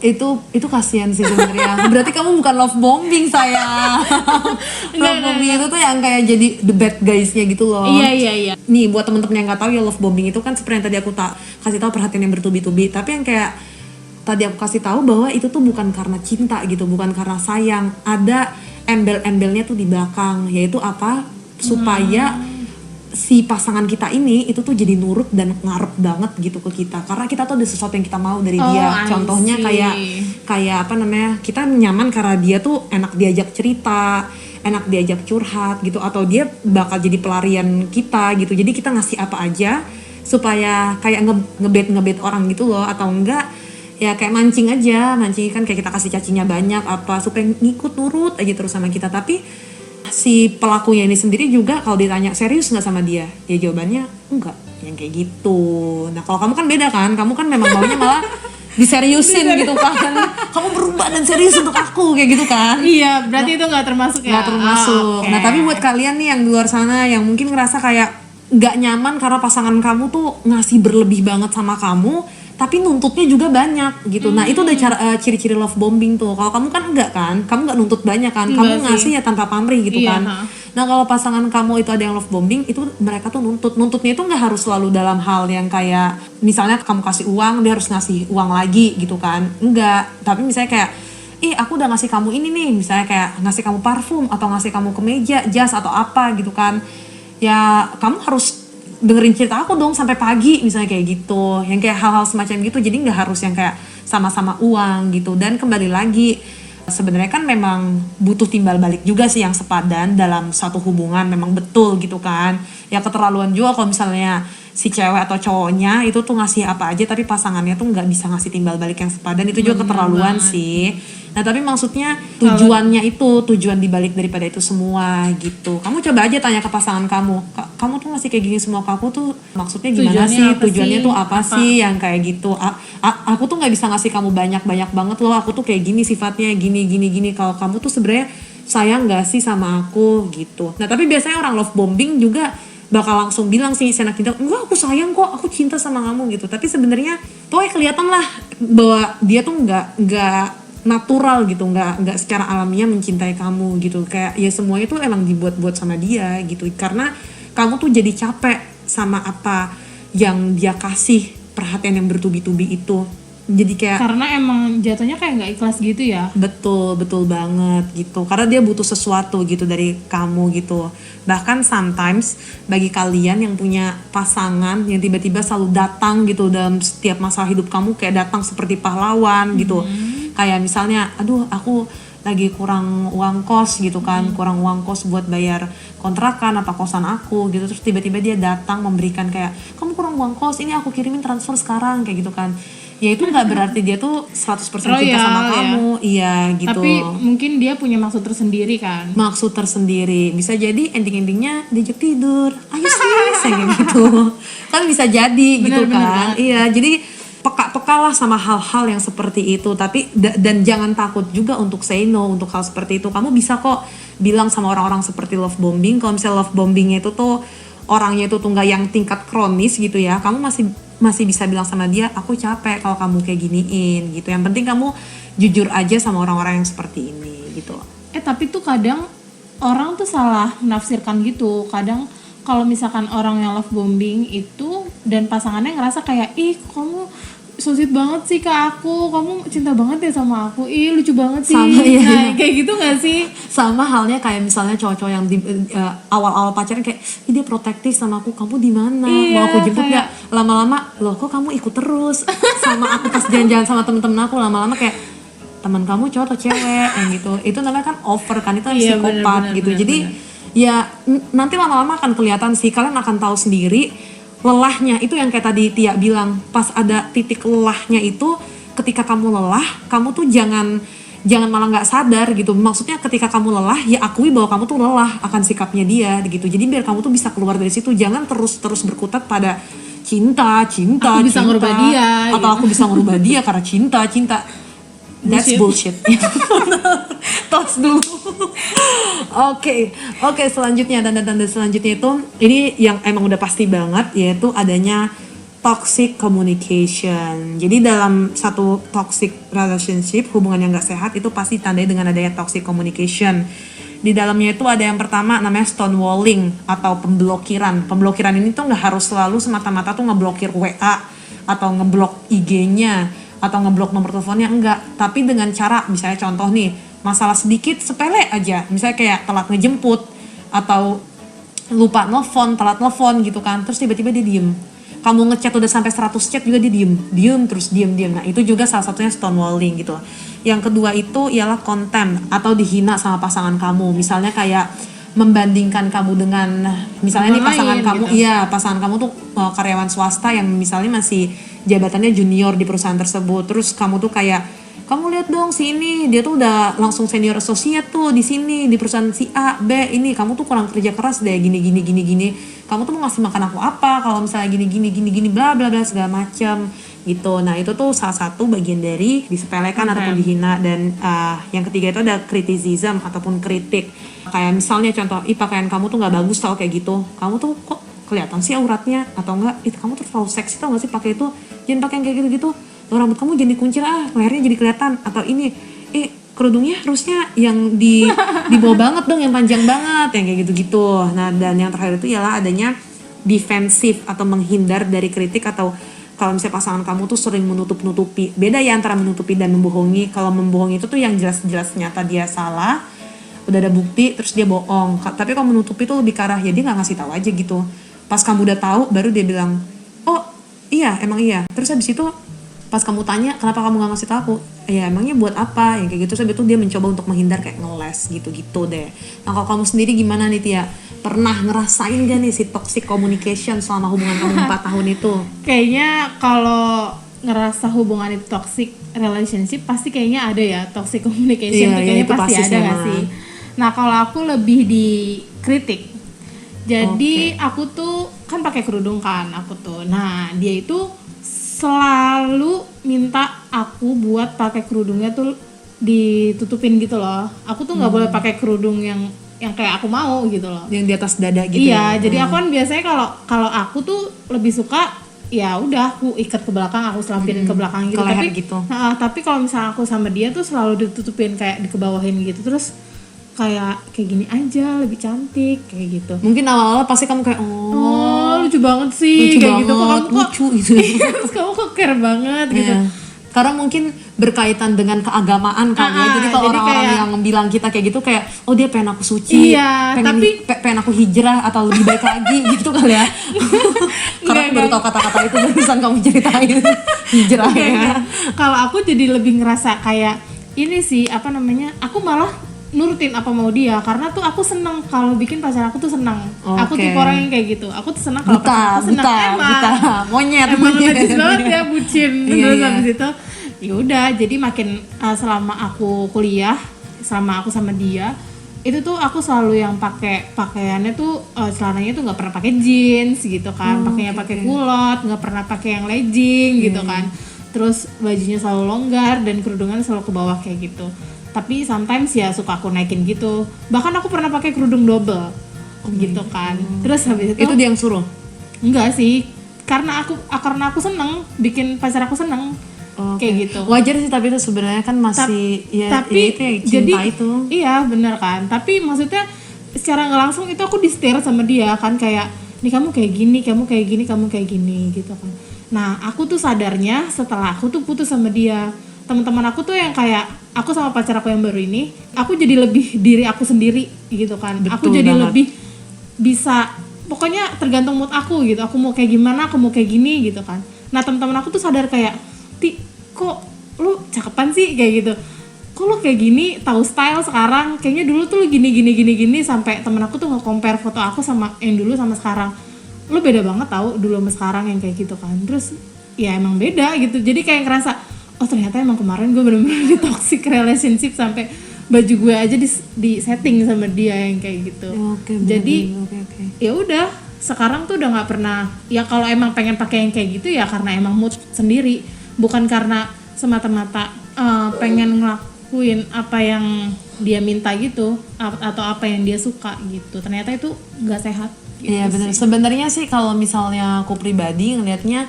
itu kasihan sih sebenarnya. Berarti kamu bukan love bombing sayang. Love bombing itu tuh yang kayak jadi the bad guys-nya gitu loh. Iya. Nih buat temen-temen yang nggak tahu ya, love bombing itu kan seperti yang tadi aku kasih tahu, perhatian yang bertubi-tubi. Tapi yang kayak tadi aku kasih tahu bahwa itu tuh bukan karena cinta gitu, bukan karena sayang. Ada embel-embelnya tuh di belakang, yaitu apa? Supaya si pasangan kita ini itu tuh jadi nurut dan ngarep banget gitu ke kita, karena kita tuh ada sesuatu yang kita mau dari dia. Contohnya kayak apa namanya, kita nyaman karena dia tuh enak diajak cerita, enak diajak curhat gitu, atau dia bakal jadi pelarian kita gitu. Jadi kita ngasih apa aja supaya kayak ngebet orang gitu loh, atau enggak ya kayak mancing kan, kayak kita kasih cacinya banyak apa supaya ngikut nurut aja terus sama kita. Tapi si pelakunya ini sendiri juga kalau ditanya serius nggak sama dia, ya jawabannya enggak, yang kayak gitu. Nah kalau kamu kan beda kan, kamu kan memang maunya malah diseriusin gitu kan, kamu berubah dan serius untuk aku kayak gitu kan. Iya, berarti itu nggak termasuk ya? Nggak termasuk. Okay. Nah tapi buat kalian nih yang di luar sana yang mungkin ngerasa kayak nggak nyaman karena pasangan kamu tuh ngasih berlebih banget sama kamu, tapi nuntutnya juga banyak gitu. Nah itu udah ciri-ciri love bombing tuh. Kalau kamu kan enggak kan, kamu nggak nuntut banyak kan, kamu ngasih ya tanpa pamrih gitu kan. Nah kalau pasangan kamu itu ada yang love bombing, itu mereka tuh nuntutnya itu nggak harus selalu dalam hal yang kayak misalnya kamu kasih uang dia harus ngasih uang lagi gitu kan, enggak. Tapi misalnya kayak aku udah ngasih kamu ini nih, misalnya kayak ngasih kamu parfum atau ngasih kamu kemeja, jas atau apa gitu kan, ya kamu harus dengerin cerita aku dong sampai pagi misalnya kayak gitu, yang kayak hal-hal semacam gitu. Jadi nggak harus yang kayak sama-sama uang gitu. Dan kembali lagi sebenarnya kan memang butuh timbal balik juga sih yang sepadan dalam satu hubungan, memang betul gitu kan. Ya keterlaluan juga kalau misalnya si cewek atau cowoknya itu tuh ngasih apa aja tapi pasangannya tuh nggak bisa ngasih timbal balik yang sepadan, itu juga keterlaluan sih. Nah tapi maksudnya tujuannya itu, tujuan dibalik daripada itu semua gitu. Kamu coba aja tanya ke pasangan kamu, kamu tuh ngasih kayak gini semua ke aku tuh maksudnya gimana tujuannya tuh apa sih yang kayak gitu. Aku tuh nggak bisa ngasih kamu banyak banget loh, aku tuh kayak gini sifatnya, gini. Kalau kamu tuh sebenarnya sayang nggak sih sama aku gitu. Nah tapi biasanya orang love bombing juga bakal langsung bilang sih senak tidak, enggak aku sayang kok, aku cinta sama kamu gitu. Tapi sebenarnya pokoknya kelihatan lah bahwa dia tuh nggak natural gitu, nggak secara alamiah mencintai kamu gitu. Kayak ya semuanya tuh emang dibuat-buat sama dia gitu, karena kamu tuh jadi capek sama apa yang dia kasih, perhatian yang bertubi-tubi itu. Jadi kayak karena emang jatuhnya kayak nggak ikhlas gitu ya. Betul banget gitu, karena dia butuh sesuatu gitu dari kamu gitu. Bahkan sometimes bagi kalian yang punya pasangan yang tiba-tiba selalu datang gitu dalam setiap masalah hidup kamu, kayak datang seperti pahlawan gitu. Kayak misalnya aduh aku lagi kurang uang kos gitu kan, kurang uang kos buat bayar kontrakan atau kosan aku gitu, terus tiba-tiba dia datang memberikan kayak kamu kurang uang kos, ini aku kirimin transfer sekarang kayak gitu kan. Ya itu nggak berarti dia tuh 100% cinta sama kamu, iya gitu. Tapi mungkin dia punya maksud tersendiri kan. Maksud tersendiri, bisa jadi ending-endingnya diajak tidur, ayo sih kayak gitu. Kan bisa jadi gitu kan. Iya, jadi peka-pekalah sama hal-hal yang seperti itu. Tapi dan jangan takut juga untuk say no untuk hal seperti itu. Kamu bisa kok bilang sama orang-orang seperti love bombing. Kalau misalnya love bombingnya itu tuh orangnya itu tuh nggak yang tingkat kronis gitu ya, kamu masih bisa bilang sama dia, aku capek kalau kamu kayak giniin gitu. Yang penting kamu jujur aja sama orang-orang yang seperti ini gitu. Tapi tuh kadang orang tuh salah menafsirkan gitu. Kadang kalau misalkan orang yang love bombing itu dan pasangannya ngerasa kayak kamu so sweet banget sih ke aku, kamu cinta banget ya sama aku, lucu banget sih. Sama, iya. Kayak gitu gak sih? Sama halnya kayak misalnya cowok-cowok yang awal-awal pacaran kayak dia protektif sama aku, kamu di mana, mau aku jemput nggak? Lama-lama loh kok kamu ikut terus sama aku pas jalan-jalan sama temen-temen aku, lama-lama kayak teman kamu cowok atau cewek yang gitu. Itu namanya kan over kan, itu psikopat gitu. Jadi ya nanti lama-lama akan kelihatan sih, kalian akan tahu sendiri lelahnya itu yang kayak tadi Tia bilang. Pas ada titik lelahnya itu, ketika kamu lelah, kamu tuh jangan malah nggak sadar gitu. Maksudnya ketika kamu lelah, ya akui bahwa kamu tuh lelah akan sikapnya dia gitu. Jadi biar kamu tuh bisa keluar dari situ, jangan terus berkutat pada cinta Aku bisa ngerubah dia, atau aku bisa ngerubah dia karena cinta. That's bullshit. Tos dulu. Oke, selanjutnya tanda-tanda selanjutnya itu ini yang emang udah pasti banget, yaitu adanya toxic communication. Jadi dalam satu toxic relationship, hubungan yang gak sehat itu pasti tandai dengan adanya toxic communication. Di dalamnya itu ada yang pertama namanya stonewalling atau pemblokiran. Pemblokiran ini tuh gak harus selalu semata-mata tuh ngeblokir WA atau ngeblok IG-nya atau ngeblok nomor teleponnya, enggak. Tapi dengan cara, misalnya contoh nih, masalah sedikit sepele aja, misalnya kayak telat ngejemput atau lupa nelfon, telat nelfon gitu kan, terus tiba-tiba dia diem. Kamu ngechat udah sampai 100 chat juga dia diem. Nah itu juga salah satunya stonewalling gitu. Yang kedua itu ialah contempt atau dihina sama pasangan kamu. Misalnya kayak membandingkan kamu dengan misalnya nih pasangan kamu gitu. Iya, pasangan kamu tuh karyawan swasta yang misalnya masih jabatannya junior di perusahaan tersebut. Terus kamu tuh kayak, kamu lihat dong si ini, dia tuh udah langsung senior associate tuh di sini di perusahaan si A, B ini, kamu tuh kurang kerja keras deh gini. Kamu tuh mau ngasih makan aku apa kalau misalnya gini bla bla bla segala macam gitu. Nah, itu tuh salah satu bagian dari disepelekan ataupun dihina. Dan yang ketiga itu ada criticism ataupun kritik. Kayak misalnya contoh, pakaian kamu tuh nggak bagus tau kayak gitu. Kamu tuh kok kelihatan sih auratnya, atau enggak, kamu tuh terlalu seksi tau gak sih pakai itu, jangan pakai yang kayak gitu-gitu. Rambut kamu jadi dikuncir, lehernya jadi kelihatan, atau ini kerudungnya harusnya yang di bawah banget dong, yang panjang banget, yang kayak gitu-gitu. Nah, dan yang terakhir itu ialah adanya defensif atau menghindar dari kritik, atau kalau misalnya pasangan kamu tuh sering menutup-nutupi. Beda ya antara menutupi dan membohongi. Kalau membohongi itu tuh yang jelas-jelas nyata dia salah, udah ada bukti, terus dia bohong. Tapi kalau menutupi tuh lebih ke arah ya dia nggak ngasih tahu aja gitu. Pas kamu udah tahu, baru dia bilang, oh iya emang iya. Terus habis itu pas kamu tanya kenapa kamu gak ngasih tahu aku, ya emangnya buat apa, yang kayak gitu. Sampai itu dia mencoba untuk menghindar, kayak ngeles gitu-gitu deh. Nah, kalau kamu sendiri gimana nih Tia? Pernah ngerasain gak nih si toxic communication selama hubungan kamu 4 tahun itu? Kayaknya kalau ngerasa hubungan itu toxic relationship pasti kayaknya ada ya toxic communication, kayaknya pasti ada gak sih? Nah, kalau aku lebih di kritik. Jadi aku tuh kan pakai kerudung kan aku tuh. Nah, dia itu selalu minta aku buat pakai kerudungnya tuh ditutupin gitu loh. Aku tuh nggak boleh pakai kerudung yang kayak aku mau gitu loh. Yang di atas dada gitu. Iya, jadi aku kan biasanya kalau aku tuh lebih suka ya udah aku ikat ke belakang, aku selapin ke belakang gitu. Tapi kalau misalnya aku sama dia tuh selalu ditutupin kayak dikebawahin gitu. Terus kayak gini aja lebih cantik kayak gitu. Mungkin awal-awal pasti kamu kayak lucu banget sih kayak gitu. Lucu gitu. Terus kamu kok care banget gitu. Karena mungkin berkaitan dengan keagamaan kan ya. Jadi kalau orang-orang yang bilang kita kayak gitu kayak dia pengen aku suci, pengen aku hijrah atau lebih baik lagi gitu kali ya. Karena aku baru tahu kata-kata itu barusan kamu ceritain hijrah ya. Kalau aku jadi lebih ngerasa kayak ini sih aku malah nurutin apa mau dia, karena tuh aku seneng kalau bikin pacar aku tuh seneng. Aku tipe orang yang kayak gitu. Aku tuh seneng kalau pacar aku seneng. Monyet najis banget ya, bucin. Terus habis itu ya udah, jadi makin selama aku kuliah, selama aku sama dia, itu tuh aku selalu yang pakaiannya tuh celananya tuh nggak pernah pakai jeans gitu kan, pakainya pakai kulot, nggak pernah pakai yang legging gitu kan. Terus bajunya selalu longgar dan kerudungan selalu ke bawah kayak gitu. Tapi sometimes ya suka aku naikin gitu. Bahkan aku pernah pakai kerudung double gitu kan. Terus habis itu dia yang suruh? Enggak sih, karena aku seneng, bikin pacar aku seneng. Kayak gitu. Wajar sih, tapi itu sebenarnya kan masih tapi itu ya, cinta jadi, itu. Iya benar kan. Tapi maksudnya secara nggak langsung itu aku di-steer sama dia kan, kayak nih kamu kayak gini, kamu kayak gini, kamu kayak gini gitu kan. Nah, aku tuh sadarnya setelah aku tuh putus sama dia. Teman-teman aku tuh yang kayak aku sama pacar aku yang baru ini, aku jadi lebih diri aku sendiri gitu kan. Betul aku jadi banget. lebih bisa, pokoknya tergantung mood aku gitu. Aku mau kayak gimana, aku mau kayak gini gitu kan. Nah, teman-teman aku tuh sadar kayak, Ti, kok lu cakepan sih kayak gitu. Kok lu kayak gini, tahu style sekarang. Kayaknya dulu tuh lu gini sampai temen aku tuh nge-compare foto aku sama yang dulu sama sekarang. Lu beda banget tahu dulu sama sekarang yang kayak gitu kan. Terus ya emang beda gitu. Jadi kayak ngerasa ternyata emang kemarin gue bener-bener di toxic relationship sampai baju gue aja di setting sama dia yang kayak gitu. Jadi ya udah sekarang tuh udah nggak pernah, ya kalau emang pengen pakai yang kayak gitu ya karena emang mood sendiri, bukan karena semata-mata pengen ngelakuin apa yang dia minta gitu atau apa yang dia suka gitu. Ternyata itu nggak sehat gitu. Iya benar. Sebenarnya sih kalau misalnya aku pribadi ngelihatnya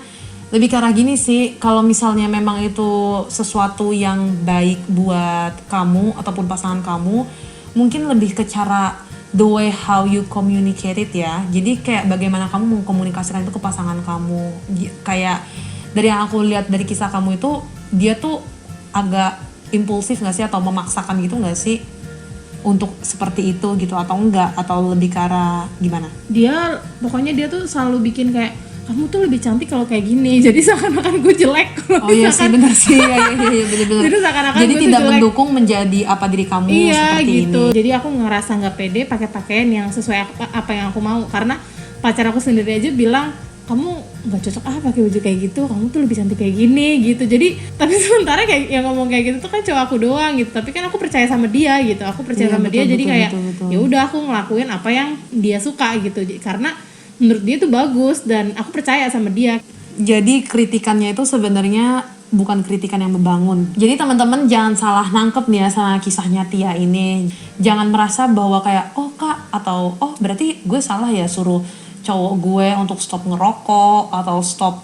lebih ke arah gini sih, kalau misalnya memang itu sesuatu yang baik buat kamu ataupun pasangan kamu, mungkin lebih ke cara the way how you communicate it ya. Jadi kayak bagaimana kamu mengkomunikasikan itu ke pasangan kamu. Kayak dari yang aku lihat dari kisah kamu itu, dia tuh agak impulsif gak sih atau memaksakan gitu gak sih untuk seperti itu gitu, atau enggak, atau lebih ke arah gimana? Dia pokoknya dia tuh selalu bikin kayak, kamu tuh lebih cantik kalau kayak gini, jadi seakan-akan gue jelek kalau Oh iya sih benar sih, iya benar-benar. Jadi seakan-akan Jadi gue tidak tuh jelek. mendukung menjadi apa diri kamu seperti gitu. ini. Jadi aku ngerasa nggak pede pakai pakaian yang sesuai apa yang aku mau, karena pacar aku sendiri aja bilang, kamu nggak cocok pakai baju kayak gitu, kamu tuh lebih cantik kayak gini gitu. Jadi tapi sementara kayak yang ngomong kayak gitu tuh kan cowok aku doang gitu, tapi kan aku percaya sama dia gitu, aku percaya sama dia, jadi kayak ya udah aku ngelakuin apa yang dia suka gitu, karena menurut dia tuh bagus dan aku percaya sama dia. Jadi kritikannya itu sebenarnya bukan kritikan yang membangun. Jadi teman-teman jangan salah nangkep nih ya sama kisahnya Tia ini. Jangan merasa bahwa kayak oh kak, atau oh berarti gue salah ya suruh cowok gue untuk stop ngerokok atau stop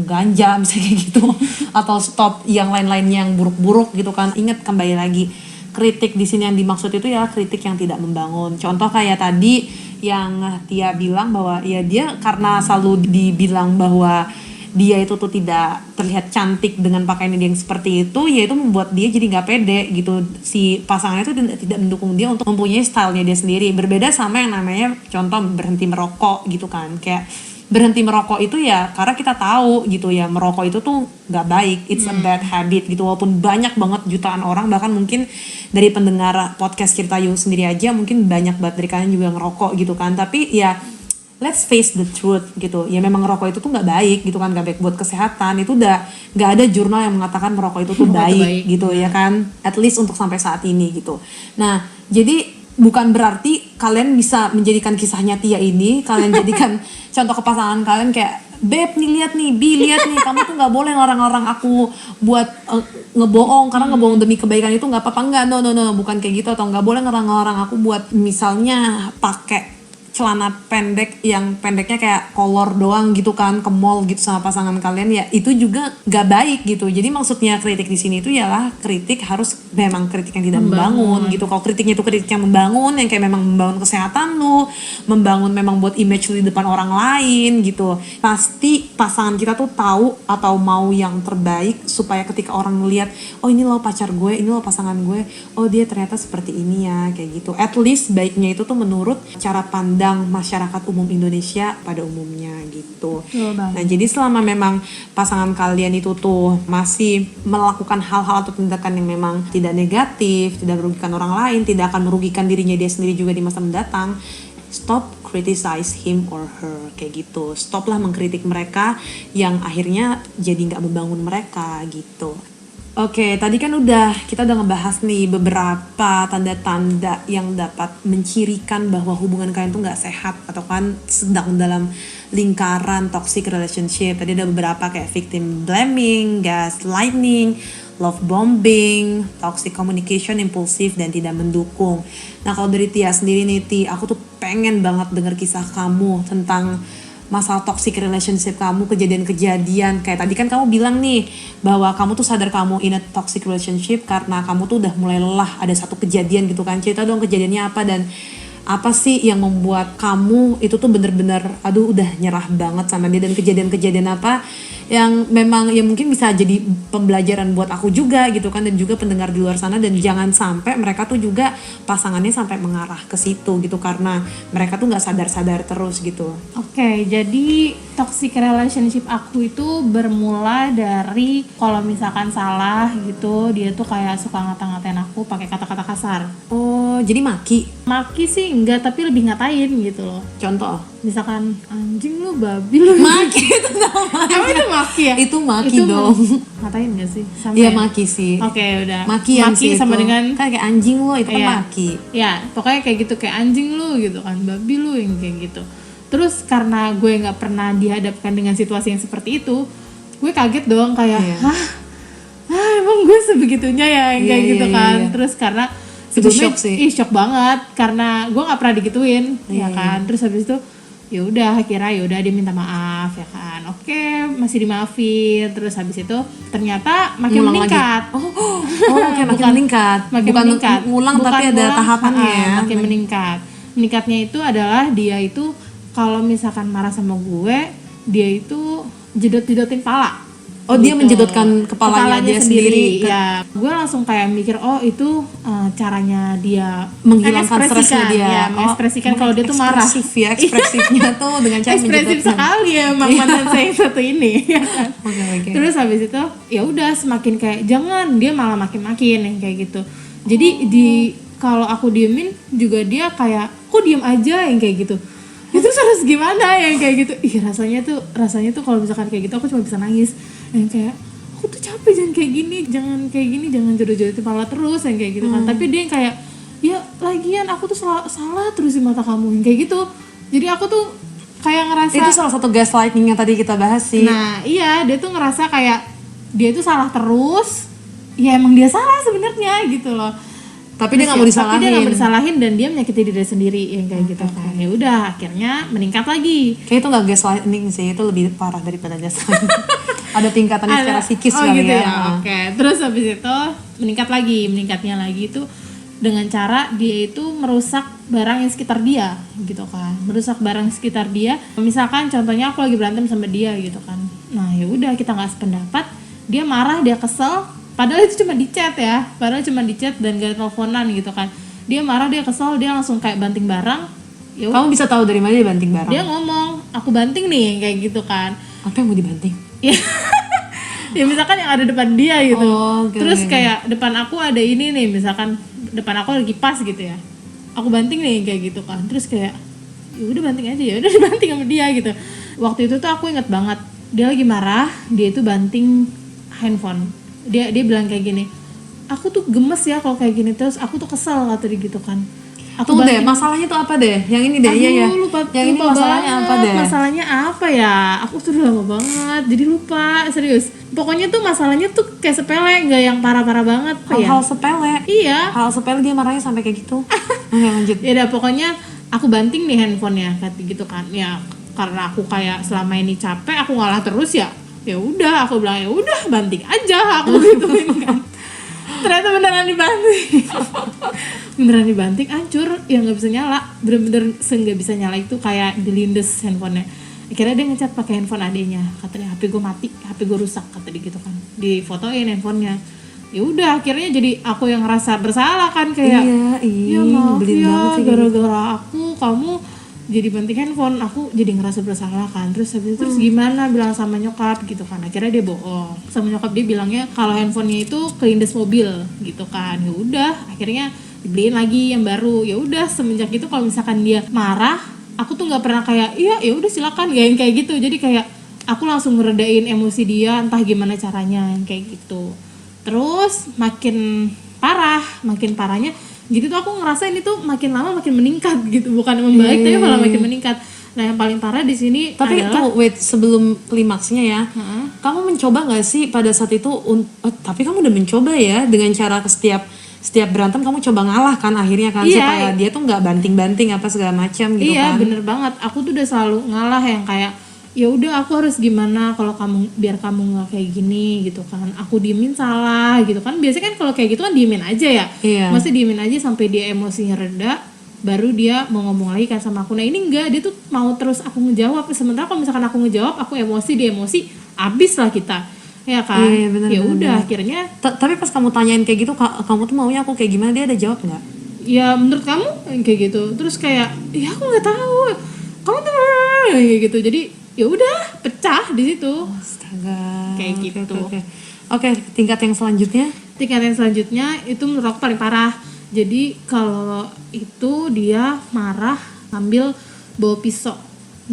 ganja misalnya kayak gitu, atau stop yang lain-lain yang buruk-buruk gitu kan. Ingat kembali lagi, kritik di sini yang dimaksud itu ya kritik yang tidak membangun. Contoh kayak tadi yang Tia bilang bahwa ya dia karena selalu dibilang bahwa dia itu tuh tidak terlihat cantik dengan pakaiannya dia yang seperti itu, ya itu membuat dia jadi nggak pede gitu. Si pasangannya itu tidak mendukung dia untuk mempunyai stylenya dia sendiri. Berbeda sama yang namanya contoh berhenti merokok gitu kan. Kayak berhenti merokok itu ya karena kita tahu gitu ya, merokok itu tuh nggak baik, it's a bad habit gitu. Walaupun banyak banget jutaan orang, bahkan mungkin dari pendengar podcast Cerita Yuk sendiri aja mungkin banyak banget dari kalian juga ngerokok gitu kan, tapi ya let's face the truth gitu ya, memang ngerokok itu tuh nggak baik gitu kan, nggak baik buat kesehatan. Itu udah nggak ada jurnal yang mengatakan merokok itu tuh baik gitu ya kan, at least untuk sampai saat ini gitu. Nah jadi bukan berarti kalian bisa menjadikan kisahnya Tia ini, kalian jadikan contoh ke pasangan kalian kayak, Beb nih lihat nih, Bi lihat nih, kamu tuh nggak boleh ngelarang-larang aku buat ngebohong, karena ngebohong demi kebaikan itu nggak apa-apa, nggak, no, bukan kayak gitu. Atau nggak boleh ngelarang-larang aku buat misalnya pakai celana pendek yang pendeknya kayak kolor doang gitu kan ke mall gitu sama pasangan kalian, ya itu juga gak baik gitu. Jadi maksudnya kritik di sini itu ialah kritik harus memang kritik yang tidak membangun gitu. Kalau kritiknya itu kritik yang membangun, yang kayak memang membangun kesehatan lu, membangun memang buat image lu di depan orang lain gitu, pasti pasangan kita tuh tahu atau mau yang terbaik supaya ketika orang ngeliat, oh ini loh pacar gue, ini loh pasangan gue, oh dia ternyata seperti ini ya, kayak gitu. At least baiknya itu tuh menurut cara pandang masyarakat umum Indonesia pada umumnya gitu. Nah jadi selama memang pasangan kalian itu tuh masih melakukan hal-hal atau tindakan yang memang tidak negatif, tidak merugikan orang lain, tidak akan merugikan dirinya dia sendiri juga di masa mendatang, stop criticize him or her kayak gitu. Stoplah mengkritik mereka yang akhirnya jadi nggak membangun mereka gitu. Oke, tadi kan kita udah ngebahas nih beberapa tanda-tanda yang dapat mencirikan bahwa hubungan kalian tuh nggak sehat atau kan sedang dalam lingkaran toxic relationship. Tadi ada beberapa kayak victim blaming, gaslighting, love bombing, toxic communication, impulsif, dan tidak mendukung. Nah kalau dari Tia sendiri nih Ti, aku tuh pengen banget denger kisah kamu tentang masalah toxic relationship kamu, kejadian-kejadian kayak tadi kan kamu bilang nih bahwa kamu tuh sadar kamu in a toxic relationship karena kamu tuh udah mulai lelah, ada satu kejadian gitu kan. Cerita dong kejadiannya apa dan apa sih yang membuat kamu itu tuh bener-bener aduh udah nyerah banget sama dia, dan kejadian-kejadian apa yang memang ya mungkin bisa jadi pembelajaran buat aku juga gitu kan, dan juga pendengar di luar sana. Dan jangan sampai mereka tuh juga pasangannya sampai mengarah ke situ gitu karena mereka tuh nggak sadar-sadar terus gitu. Oke, jadi toxic relationship aku itu bermula dari kalau misalkan salah gitu, dia tuh kayak suka ngata-ngatain aku pakai kata-kata kasar. Oh, jadi maki sih enggak, tapi lebih ngatain gitu loh. Contoh? Misalkan anjing lu, babi lu. Maki itu namanya. Emang itu maki ya? Itu maki dong. Ngatain gak sih? Iya maki sih. Oke, udah. Maki sama itu. dengan kayak anjing lu itu kan maki. Ya, pokoknya kayak gitu, kayak anjing lu gitu kan, babi lu yang kayak gitu. Terus karena gue nggak pernah dihadapkan dengan situasi yang seperti itu, gue kaget dong kayak, emang gue sebegitunya ya kayak gitu kan. Terus karena sebelumnya shock banget karena gue nggak pernah digituin ya kan. Terus habis itu ya udah dia minta maaf ya kan. Oke, masih dimaafin. Terus habis itu ternyata makin meningkat. Makin meningkat. Bukan meningkat. Ngulang tapi ada tahapannya ya. Makin meningkat. Meningkatnya itu adalah dia itu kalau misalkan marah sama gue, dia itu jedot-jedotin pala. Oh gitu. Dia menjedotkan kepalanya dia sendiri. Ya, gue langsung kayak mikir, oh itu caranya dia menghilangkan stresnya dia. Ya, mengekspresikan kalau dia tuh marah. Ekspresifnya tuh dengan cara ekspresif sekali ya mantan saya yang satu ini. Ya kan? Okay. Terus habis itu, ya udah semakin kayak jangan, dia malah makin-makin yang kayak gitu. Jadi kalau aku diemin juga dia kayak, kok diem aja yang kayak gitu. Itu harus gimana yang kayak gitu. Rasanya tuh kalau misalkan kayak gitu aku cuma bisa nangis. Yang kayak aku tuh capek jangan kayak gini, jangan jodoh-jodohin kepala terus yang kayak gitu kan. Tapi dia yang kayak ya lagian aku tuh salah terus di mata kamu yang kayak gitu. Jadi aku tuh kayak ngerasa itu salah satu gaslighting yang tadi kita bahas sih. Nah iya, dia tuh ngerasa kayak dia tuh salah terus. Ya emang dia salah sebenarnya gitu loh. Tapi dia nggak mau disalahin dan dia menyakiti diri sendiri yang kayak gitu kan. Ya udah akhirnya meningkat lagi. Kayak itu nggak gaslighting sih, itu lebih parah daripada gaslighting. Ada tingkatannya secara psikis kali gitu ya. Oke. Terus habis itu meningkatnya lagi itu dengan cara dia itu merusak barang yang sekitar dia gitu kan. Merusak barang sekitar dia. Misalkan contohnya aku lagi berantem sama dia gitu kan. Nah ya udah kita nggak sependapat, dia marah, dia kesel. Padahal itu cuma di chat dan gak teleponan gitu kan. Dia marah, dia kesel, dia langsung kayak banting barang. Yaudah. Kamu bisa tahu dari mana dia banting barang? Dia ngomong, aku banting nih kayak gitu kan. Apa yang mau dibanting? Ya misalkan yang ada depan dia gitu. Terus kayak depan aku ada ini nih, misalkan depan aku lagi kipas gitu ya. Aku banting nih kayak gitu kan. Terus kayak ya udah banting aja, ya udah dibanting sama dia gitu. Waktu itu tuh aku inget banget, dia lagi marah, dia itu banting handphone. Dia bilang kayak gini, aku tuh gemes ya kalau kayak gini terus, aku tuh kesel kata dia gitu kan. Tuh deh, masalahnya tuh apa deh? Yang ini deh, iya ya. Yang ini masalahnya apa deh? Masalahnya apa ya? Aku tuh udah lama banget, jadi lupa, serius. Pokoknya tuh masalahnya tuh kayak sepele, nggak yang parah-parah banget. Hal-hal sepele? Iya. Hal sepele dia marahnya sampai kayak gitu? Oke, lanjut. Ya udah, pokoknya aku banting nih handphonenya, kayak gitu kan. Ya karena aku kayak selama ini capek, aku ngalah terus ya. Ya udah, aku bilang ya udah banting aja aku gituin kan. Ternyata beneran dibanting hancur, ya nggak bisa nyala, bener-bener nggak bisa nyala, itu kayak dilindes handphonenya. Akhirnya dia ngecat pakai handphone adenya, katanya HP gue mati, HP gue rusak, kata dia gitu kan, difotoin handphonenya. Ya udah akhirnya jadi aku yang ngerasa bersalah kan, kayak ya maaf ya gara-gara aku kamu jadi banting handphone, aku jadi ngerasa bersalah kan. Terus habis itu terus gimana bilang sama nyokap gitu kan. Akhirnya dia bohong sama nyokap, dia bilangnya kalau handphonenya itu kelindes mobil gitu kan. Ya udah akhirnya dibeliin lagi yang baru. Ya udah semenjak itu kalau misalkan dia marah, aku tuh nggak pernah kayak ya udah silakan gak yang kayak gitu. Jadi kayak aku langsung ngeredain emosi dia, entah gimana caranya yang kayak gitu. Terus makin parahnya gitu tuh aku ngerasa ini tuh makin lama makin meningkat gitu, bukan membaik tapi malah makin meningkat. Nah yang paling parah di sini tapi adalah sebelum klimaksnya ya, kamu mencoba nggak sih pada saat itu? Tapi kamu udah mencoba ya dengan cara setiap berantem kamu coba ngalah kan akhirnya kan, supaya dia tuh nggak banting-banting apa segala macam gitu kan. Iya bener banget, aku tuh udah selalu ngalah yang kayak ya udah aku harus gimana kalau kamu biar kamu nggak kayak gini gitu kan, aku diemin salah gitu kan. Biasanya kan kalau kayak gitu kan diemin aja ya, maksudnya diemin aja sampai dia emosinya reda, baru dia mau ngomong lagi kan sama aku. Nah ini enggak, dia tuh mau terus aku ngejawab, sementara kalau misalkan aku ngejawab aku emosi, dia emosi, abis lah kita ya kan. Ya udah akhirnya tapi pas kamu tanyain kayak gitu, kamu tuh maunya aku kayak gimana, dia ada jawab nggak? Ya menurut kamu kayak gitu, terus kayak ya aku nggak tahu kamu tuh kayak gitu. Jadi ya udah pecah di situ. Astaga. Kayak gitu. Oke, tingkat yang selanjutnya itu menurut aku paling parah. Jadi kalau itu dia marah sambil bawa pisau.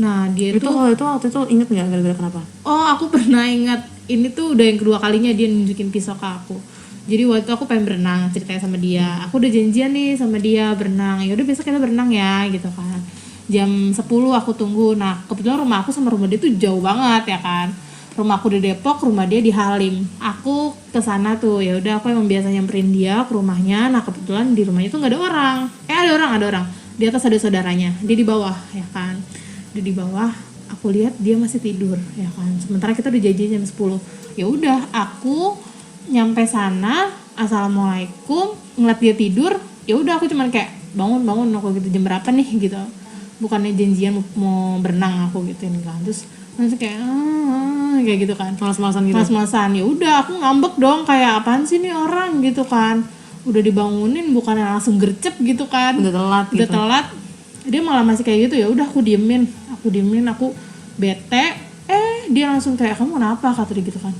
Nah dia itu waktu itu inget nggak gara-gara kenapa? Oh aku pernah ingat, ini tuh udah yang kedua kalinya dia nunjukin pisau ke aku. Jadi waktu itu aku pengen berenang, ceritanya sama dia. Aku udah janjian nih sama dia berenang. Ya udah besok kita berenang ya gitu kan. jam 10 aku tunggu. Nah kebetulan rumah aku sama rumah dia tuh jauh banget ya kan. Rumah aku di Depok, rumah dia di Halim. Aku ke sana tuh, ya udah aku emang biasa nyamperin dia ke rumahnya. Nah kebetulan di rumahnya tuh nggak ada orang. Ada orang. Di atas ada saudaranya, dia di bawah ya kan. Dia di bawah, aku lihat dia masih tidur ya kan. Sementara kita udah janjian jam 10. Ya udah, aku nyampe sana, assalamualaikum, ngeliat dia tidur. Ya udah aku cuman kayak bangun aku gitu, jam berapa nih gitu. Bukannya janjian mau berenang aku gituin kan. Terus langsung kayak gitu kan, Malas-malasan gitu. malas-malasan. Ya udah aku ngambek dong, kayak apaan sih nih orang gitu kan, udah dibangunin bukannya langsung gercep gitu kan, Udah telat udah gitu. telat. Dia malah masih kayak gitu. Ya udah aku diemin, aku bete. Dia langsung kayak, kamu kenapa, kata dia gitu kan,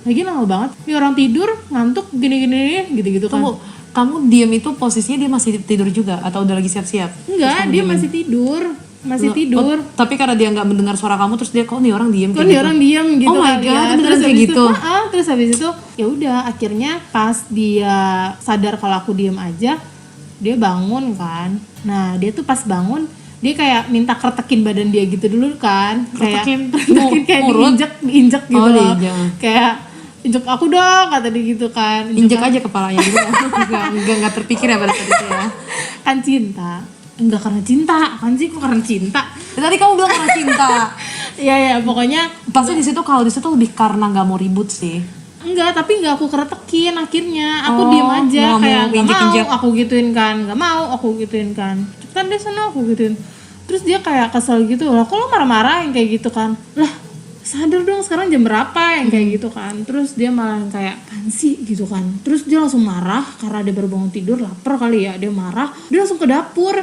lagi lama banget ini orang tidur ngantuk gini gitu kan. Tunggu, kamu diem itu posisinya dia masih tidur juga atau udah lagi siap-siap? Enggak, dia masih tidur. Oh, tapi karena dia nggak mendengar suara kamu, terus dia kok nih orang diem Kok kayak dia gitu? orang diem gitu. Oh my kali God, ya. beneran Terus kayak habis gitu? terus habis itu ya udah, akhirnya pas dia sadar kalau aku diem aja, dia bangun kan. Nah dia tuh pas bangun, dia kayak minta kertekin badan dia gitu dulu kan. Kertekin? Kayak Urut? diinjek gitu Oh, loh. diinjek. Kayak injek aku dong, kata dia gitu kan. Injek aja kepalanya gitu. Enggak terpikir ya pada saat itu ya. Kan cinta. Enggak karena cinta, kan sih kok karena cinta. Ya, tadi kamu bilang karena cinta. Iya pokoknya Pasti di situ, kalau di situ lebih karena nggak mau ribut sih. enggak, tapi enggak aku keretekin akhirnya. Aku Oh, diem aja, nggak kayak mau enggak injek-injek. mau aku gituin kan. Enggak mau aku gituin kan. Cepetan deh sana aku gituin. Terus dia kayak kesel gitu. Lah kok lo marah-marah yang kayak gitu kan? Lah sadar dong sekarang jam berapa yang kayak gitu kan. Terus dia malah yang kayak apaan sih gitu kan. Terus dia langsung marah karena dia baru bangun tidur, lapar kali ya. Dia marah, dia langsung ke dapur.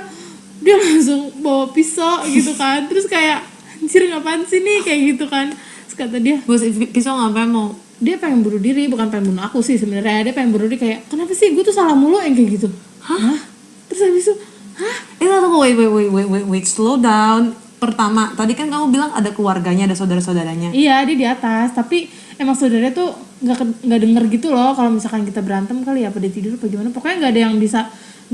Dia langsung bawa pisau gitu kan. Terus kayak anjir ngapain sih nih kayak gitu kan. Terus kata dia, Bos pisau ngapain mau? dia pengen bunuh diri, bukan pengen bunuh aku sih sebenarnya. Dia pengen bunuh diri kayak, kenapa sih gue tuh salah mulu yang kayak gitu. Hah? Terus habis itu, Tunggu, wait, slow down. Pertama, tadi kan kamu bilang ada keluarganya, ada saudara-saudaranya. iya dia di atas, tapi emang saudaranya tuh nggak denger gitu loh kalau misalkan kita berantem kali ya, apa dia tidur apa gimana. Pokoknya nggak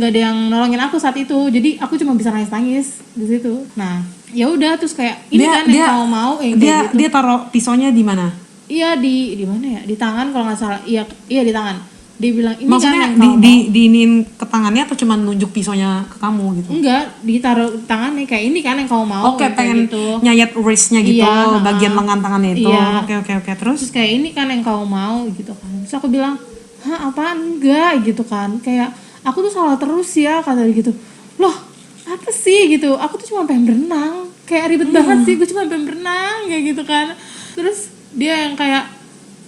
ada yang nolongin aku saat itu. Jadi aku cuma bisa nangis di situ. Nah, ya udah, terus kayak ini kan yang kamu mau yang kayak gitu. Dia taruh pisaunya di mana? Iya di mana ya? Di tangan kalau nggak salah. Iya di tangan. Dia bilang ini Maksudnya kan yang kamu mau. diinin ke tangannya atau cuma nunjuk pisaunya ke kamu gitu? Enggak, ditaruh di tangannya kayak ini kan yang kamu mau. Oke, kayak pengen gitu. nyayat wristnya gitu, Iya, bagian lengan tangannya itu. Iya. Oke, terus? Terus kayak ini kan yang kamu mau gitu kan. Terus aku bilang, hah apaan, enggak gitu kan. Kayak aku tuh salah terus ya, kata dia gitu. Loh apa sih gitu, aku tuh cuma pengen berenang. Kayak ribet banget sih, gue cuma pengen berenang kayak gitu kan. Terus dia yang kayak,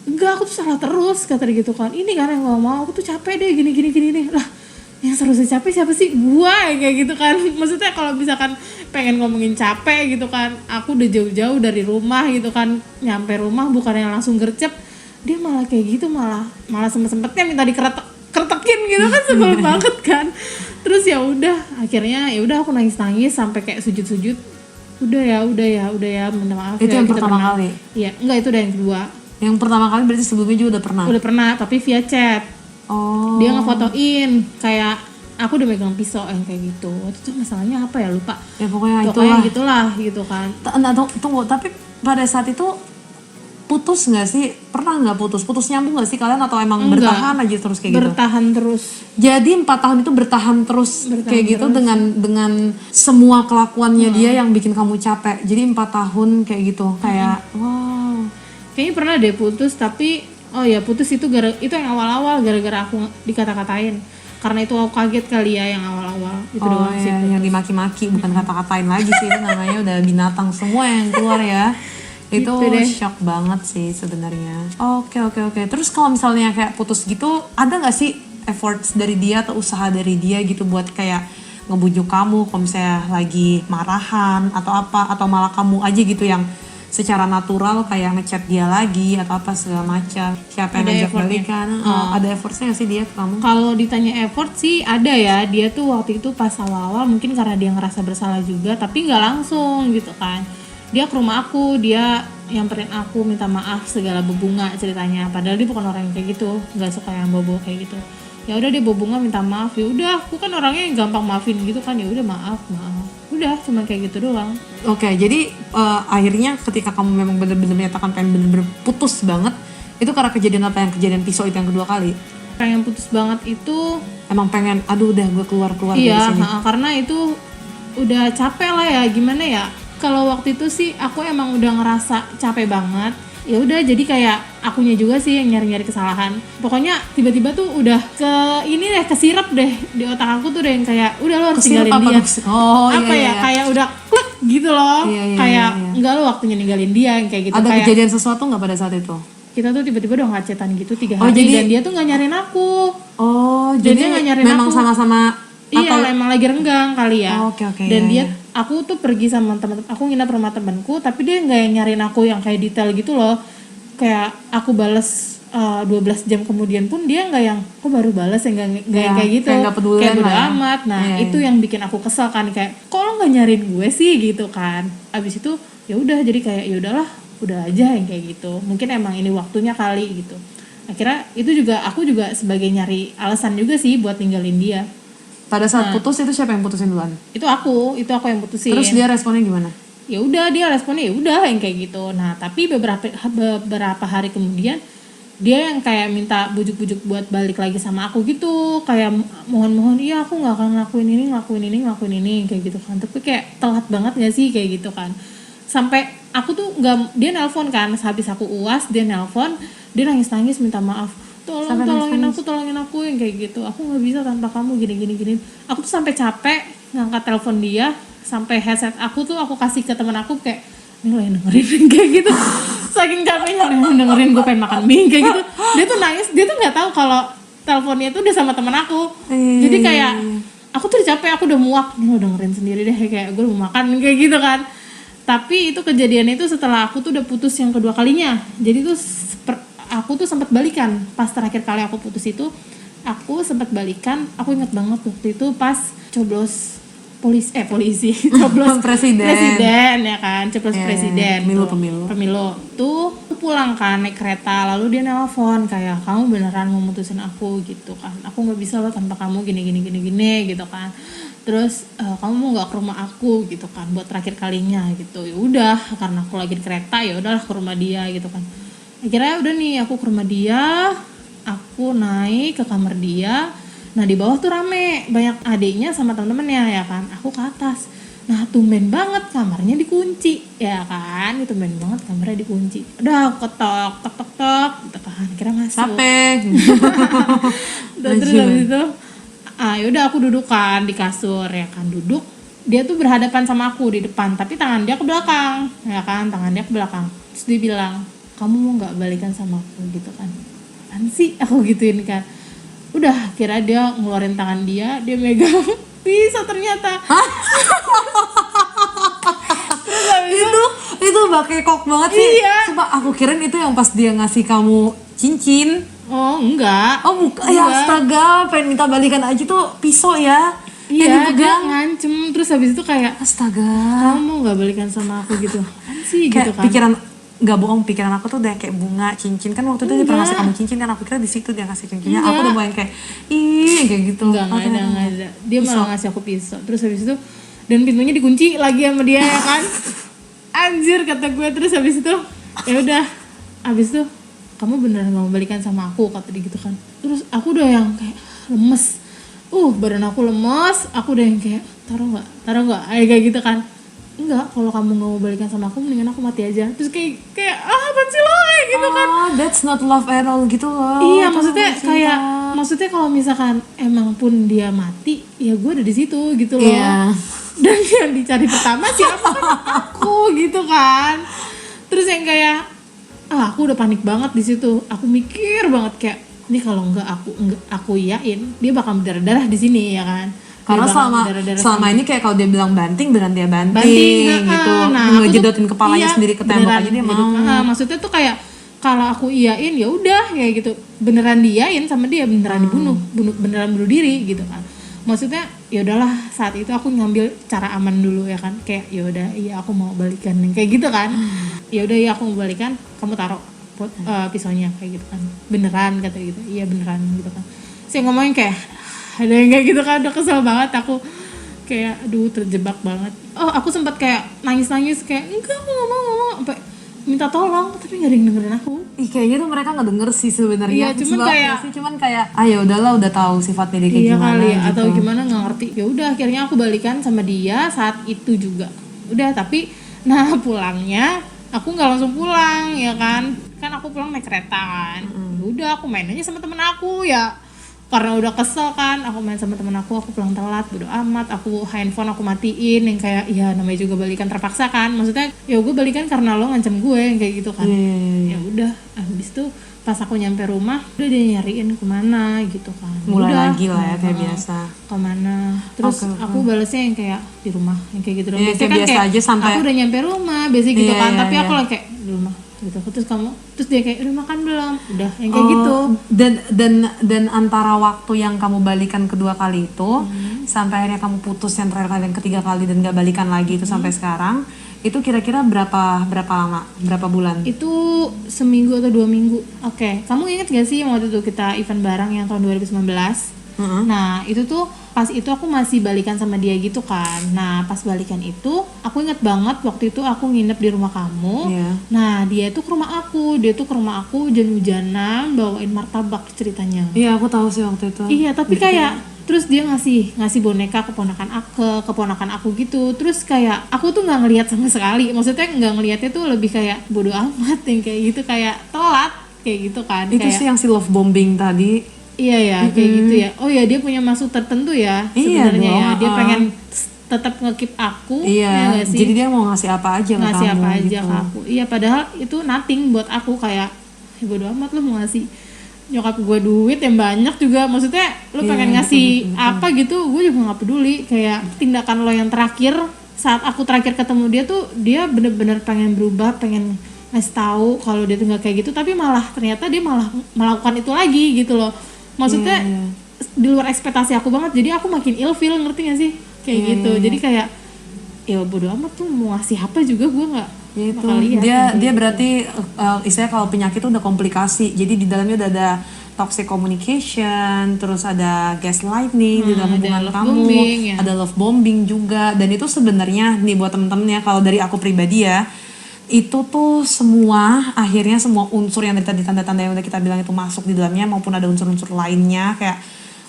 enggak aku tuh salah terus, kata dia gitu kan. Ini kan yang kamu mau, aku tuh capek deh gini nih. Lah yang seharusnya capek siapa sih? Gua kayak gitu kan. Maksudnya kalau misalkan pengen ngomongin capek gitu kan, aku udah jauh-jauh dari rumah gitu kan, nyampe rumah bukan yang langsung gercep, dia malah kayak gitu, malah sempet-sempetnya minta kertekin gitu kan, sebel banget kan. Terus ya udah, akhirnya ya udah aku nangis sampai kayak sujud. Udah ya, minta maaf. Itu ya, yang kita pertama pernah. kali? Iya, enggak itu udah yang kedua. Yang pertama kali berarti sebelumnya juga udah pernah? Udah pernah, tapi via chat. Oh. Dia ngefotoin kayak aku udah megang pisau yang kayak gitu. Itu tuh masalahnya apa ya, lupa. Ya pokoknya gitulah gitu kan. Tunggu, tapi pada saat itu putus nggak sih? Pernah nggak putus nyambung nggak sih kalian, atau emang Enggak. bertahan aja terus kayak gitu? Bertahan terus. Jadi 4 tahun itu bertahan terus kayak gitu dengan semua kelakuannya dia yang bikin kamu capek. Jadi 4 tahun kayak gitu, kayak wow. Kayaknya pernah deh putus, tapi oh ya putus itu itu yang awal-awal gara-gara aku dikata-katain. Karena itu aku kaget kali ya yang awal-awal. Itu Oh doang sih. ya, yang dimaki-maki, bukan kata-katain lagi sih, itu namanya udah binatang semua yang keluar ya. Itu Gitu deh. shock banget sih sebenarnya. Oke. Terus kalau misalnya kayak putus gitu, ada nggak sih efforts dari dia atau usaha dari dia gitu buat kayak ngebujuk kamu kalau misalnya lagi marahan atau apa, atau malah kamu aja gitu yang secara natural kayak ngechat dia lagi atau apa segala macam? Siapa yang Ada ngajak effortnya. balikan? Ada effortnya nggak sih dia ke kamu? Kalau ditanya effort sih ada ya. Dia tuh waktu itu pas awal-awal mungkin karena dia ngerasa bersalah juga, tapi nggak langsung gitu kan. Dia ke rumah aku, dia nyamperin aku, minta maaf segala berbunga ceritanya. Padahal dia bukan orang yang kayak gitu, nggak suka yang bobo kayak gitu. Ya udah dia bawa bunga minta maaf. Ya udah, aku kan orangnya yang gampang maafin gitu kan. Ya udah maaf. udah cuma kayak gitu doang. Oke, jadi akhirnya ketika kamu memang benar-benar menyatakan pengen benar-benar putus banget, itu karena kejadian apa, yang kejadian pisau itu yang kedua kali? Pengen putus banget itu Emang pengen, aduh udah gue keluar dari sini. iya, karena itu udah capek lah ya, gimana ya. Kalau waktu itu sih aku emang udah ngerasa capek banget. Ya udah, jadi kayak akunya juga sih yang nyari-nyari kesalahan. Pokoknya tiba-tiba tuh udah kesirap deh di otak aku tuh, udah yang kayak udah lo harus tinggalin dia. Apa ya, kayak udah klik gitu loh. Kayak enggak, lo waktunya ninggalin dia, yang kayak gitu. Ada kayak kejadian sesuatu nggak pada saat itu? kita tuh tiba-tiba udah nggak chatan gitu 3 hari, dan dia tuh nggak nyariin aku. Jadi dia nggak nyariin memang aku. sama-sama. Iya, emang lagi renggang kali ya. Oke, Dan iya, aku tuh pergi sama teman-teman, aku nginep rumah temanku, tapi dia nggak yang nyariin aku yang kayak detail gitu loh. Kayak aku bales 12 jam kemudian pun dia nggak yang kok baru balas ya, nggak yang kayak gitu, kayak bodo amat. Nah itu yang bikin aku kesel kan, kayak kok lo nggak nyariin gue sih gitu kan. Abis itu ya udah, jadi kayak ya udahlah, udah aja yang kayak gitu. Mungkin emang ini waktunya kali gitu. Akhirnya itu juga aku juga sebagai nyari alasan juga sih buat ninggalin dia. Pada saat putus itu siapa yang putusin duluan? Itu aku yang putusin. Terus dia responnya gimana? Ya udah, dia responnya ya udah yang kayak gitu. Nah tapi beberapa hari kemudian dia yang kayak minta bujuk-bujuk buat balik lagi sama aku gitu, kayak mohon-mohon, iya aku nggak akan ngelakuin ini kayak gitu kan. Tapi kayak telat banget nggak sih kayak gitu kan. Sampai aku tuh nggak, dia nelpon kan, habis aku UAS dia nelpon, dia nangis minta maaf, tolongin aku yang kayak gitu, aku nggak bisa tanpa kamu gini. Aku tuh sampai capek ngangkat telepon dia, sampai headset aku tuh aku kasih ke teman aku, kayak ini lo yang dengerin kayak gitu. Saking capeknya lo yang dengerin, gue pengen makan mie kayak gitu. Dia tuh nangis, dia tuh nggak tahu kalau teleponnya tuh udah sama teman aku. Jadi kayak aku tuh capek, aku udah muak, ini lo dengerin sendiri deh, kayak gue mau makan kayak gitu kan. Tapi itu kejadian itu setelah aku tuh udah putus yang kedua kalinya. Jadi tuh aku tuh sempat balikan. Pas terakhir kali aku putus itu, aku sempat balikan. Aku inget banget waktu itu pas coblos polisi coblos presiden ya kan, coblos presiden, pemilu tuh aku pulang kan naik kereta, lalu dia nelpon kayak, kamu beneran mau mutusin aku gitu kan, aku nggak bisa loh tanpa kamu gini gitu kan. Terus kamu mau nggak ke rumah aku gitu kan buat terakhir kalinya gitu. Ya udah, karena aku lagi di kereta, ya udahlah ke rumah dia gitu kan. Akhirnya udah nih, aku ke rumah dia, aku naik ke kamar dia. Nah di bawah tuh rame, banyak adiknya sama temen-temennya ya kan. Aku ke atas. Nah tumben banget kamarnya dikunci ya kan. Itu tumben banget kamarnya dikunci. Udah aku ketok tok gitu kan, kira masuk. Capek. Terus habis itu yaudah aku duduk kan di kasur ya kan, duduk. Dia tuh berhadapan sama aku di depan, tapi tangan dia ke belakang ya kan, tangan dia ke belakang. Terus dia bilang, kamu mau nggak balikan sama aku gitu kan? Apaan sih, aku gituin kan. Udah, kira dia ngeluarin tangan dia megang pisau ternyata. Terus habis itu bakekok banget sih. Iya. Sumpah aku kirain itu yang pas dia ngasih kamu cincin. Oh enggak. Oh bukan, ya astaga, pengen minta balikan aja tuh pisau ya. Iya, dia ngancem. Terus habis itu kayak, astaga, kamu mau gak balikan sama aku gitu? Apaan sih kayak gitu kan. pikiran, gak bohong, pikiran aku tuh udah kayak bunga, cincin. Kan waktu itu dia pernah ngasih kamu cincin kan, aku kira di situ dia ngasih cincinnya. Aku udah mulai kayak, kayak gitu. Enggak ada. Dia malah ngasih aku pisau. Terus habis itu, dan pintunya dikunci lagi sama dia ya kan. Anjir kata gue. Terus habis itu, ya udah, habis itu kamu beneran mau balikan sama aku, kata dia gitu kan. Terus aku udah yang kayak lemes, badan aku lemes, aku udah yang kayak taruh nggak, kayak gitu kan. Enggak, kalau kamu nggak mau balikan sama aku, mendingan aku mati aja. Terus kayak apa sih lo kayak gitu kan. That's not love at all gitu loh. Iya, maksudnya kalau misalkan emang pun dia mati, ya gue ada di situ gitu loh. Iya. Dan yang dicari pertama siapa kan aku gitu kan. Terus yang kayak aku udah panik banget di situ. Aku mikir banget kayak, ini kalau enggak aku iyain, dia bakal berdarah-darah di sini ya kan. Karena selama ini kayak kalau dia bilang banting, beneran dia banting gitu. Ngejedotin kepalanya sendiri ke tembok aja dia mau. Maksudnya tuh kayak kalau aku iyain ya udah kayak gitu. Beneran diain sama dia, beneran beneran bunuh diri gitu kan. Maksudnya ya udahlah, saat itu aku ngambil cara aman dulu ya kan. Kayak ya udah, iya aku mau balikan kayak gitu kan. Ya udah, iya aku mau balikan, kamu taruh pisaunya kayak gitu kan. Beneran kata gitu. Iya beneran gitu kan. Saya ngomongin kayak ada yang kayak gitu kan, udah kesel banget aku kayak aduh terjebak banget. Oh aku sempat kayak nangis kayak enggak aku nggak mau sampai minta tolong tapi nggak ada yang dengerin aku. Kayaknya tuh mereka nggak denger sih sebenarnya. Iya, cuman kayak ya udahlah, udah tahu sifatnya dia kayak iya gimana kali ya, gitu. atau gimana nggak ngerti. Ya udah akhirnya aku balikan sama dia saat itu juga. Udah tapi nah pulangnya aku nggak langsung pulang ya kan aku pulang naik kereta kan. Udah aku main aja sama temen aku ya, karena udah kesel kan aku main sama temen aku pulang telat, bodo amat, aku handphone aku matiin yang kayak ya namanya juga balikan terpaksa kan, maksudnya ya gue balikan karena lo ngancam gue yang kayak gitu kan. Ya udah habis itu pas aku nyampe rumah udah dia nyariin kemana gitu kan, mulai udah, lagi lah ya kayak biasa kemana terus aku balesnya yang kayak di rumah yang kayak gitu dong. Iya, Biasanya kayak kan biasa kayak aja sampai aku udah nyampe rumah biasanya gitu Iya, kan, iya, tapi aku iya. lagi kayak di rumah gitu. Terus dia kayak udah makan belum, udah yang kayak gitu. Dan antara waktu yang kamu balikan kedua kali itu sampai akhirnya kamu putus yang terakhir kali, yang ketiga kali dan gak balikan lagi itu sampai sekarang, itu kira-kira berapa lama, berapa bulan? Itu seminggu atau 2 minggu. Oke, kamu inget gak sih waktu itu kita event bareng yang tahun 2019? Nah itu tuh pas itu aku masih balikan sama dia gitu kan. Nah pas balikan itu aku inget banget waktu itu aku nginep di rumah kamu. Iya. Nah dia tuh ke rumah aku hujan-hujanan bawain martabak ceritanya. Iya, aku tahu sih waktu itu. Iya tapi kayak terus dia ngasih boneka keponakan aku gitu. Terus kayak aku tuh nggak ngelihat sama sekali, maksudnya nggak ngelihatnya tuh lebih kayak bodo amat yang kayak gitu, kayak telat kayak gitu kan. Itu kayak, sih yang si love bombing tadi. iya ya kayak gitu ya. Oh ya dia punya maksud tertentu ya Iya sebenarnya ya. dong, Dia pengen tetap nge-keep aku. Iya, ya nggak sih? jadi dia mau ngasih apa aja ke Ngasih kamu apa aja gitu. ke aku. Iya padahal itu nothing buat aku, kayak ya bodo amat lu mau ngasih nyokap gue duit yang banyak juga, maksudnya lu pengen ngasih apa gitu gue juga nggak peduli. Kayak tindakan lo yang terakhir saat aku terakhir ketemu dia tuh dia bener-bener pengen berubah, pengen ngasih tahu kalau dia tuh nggak kayak gitu, tapi malah ternyata dia malah melakukan itu lagi gitu loh. Maksudnya di luar ekspektasi aku banget, jadi aku makin ilfeel, ngerti gak sih kayak gitu. Jadi kayak ya bodo amat tuh mau ngasih apa juga gue nggak Itu bakal lihat. dia berarti istilahnya kalau penyakit itu udah komplikasi, jadi di dalamnya udah ada toxic communication, terus ada gaslighting di dalam hubungan love kamu, bombing, ya. ada love bombing juga. Dan itu sebenarnya nih buat temen-temen ya, kalau dari aku pribadi ya, itu tuh semua akhirnya semua unsur yang tadi tanda-tanda yang udah kita bilang itu masuk di dalamnya, maupun ada unsur-unsur lainnya kayak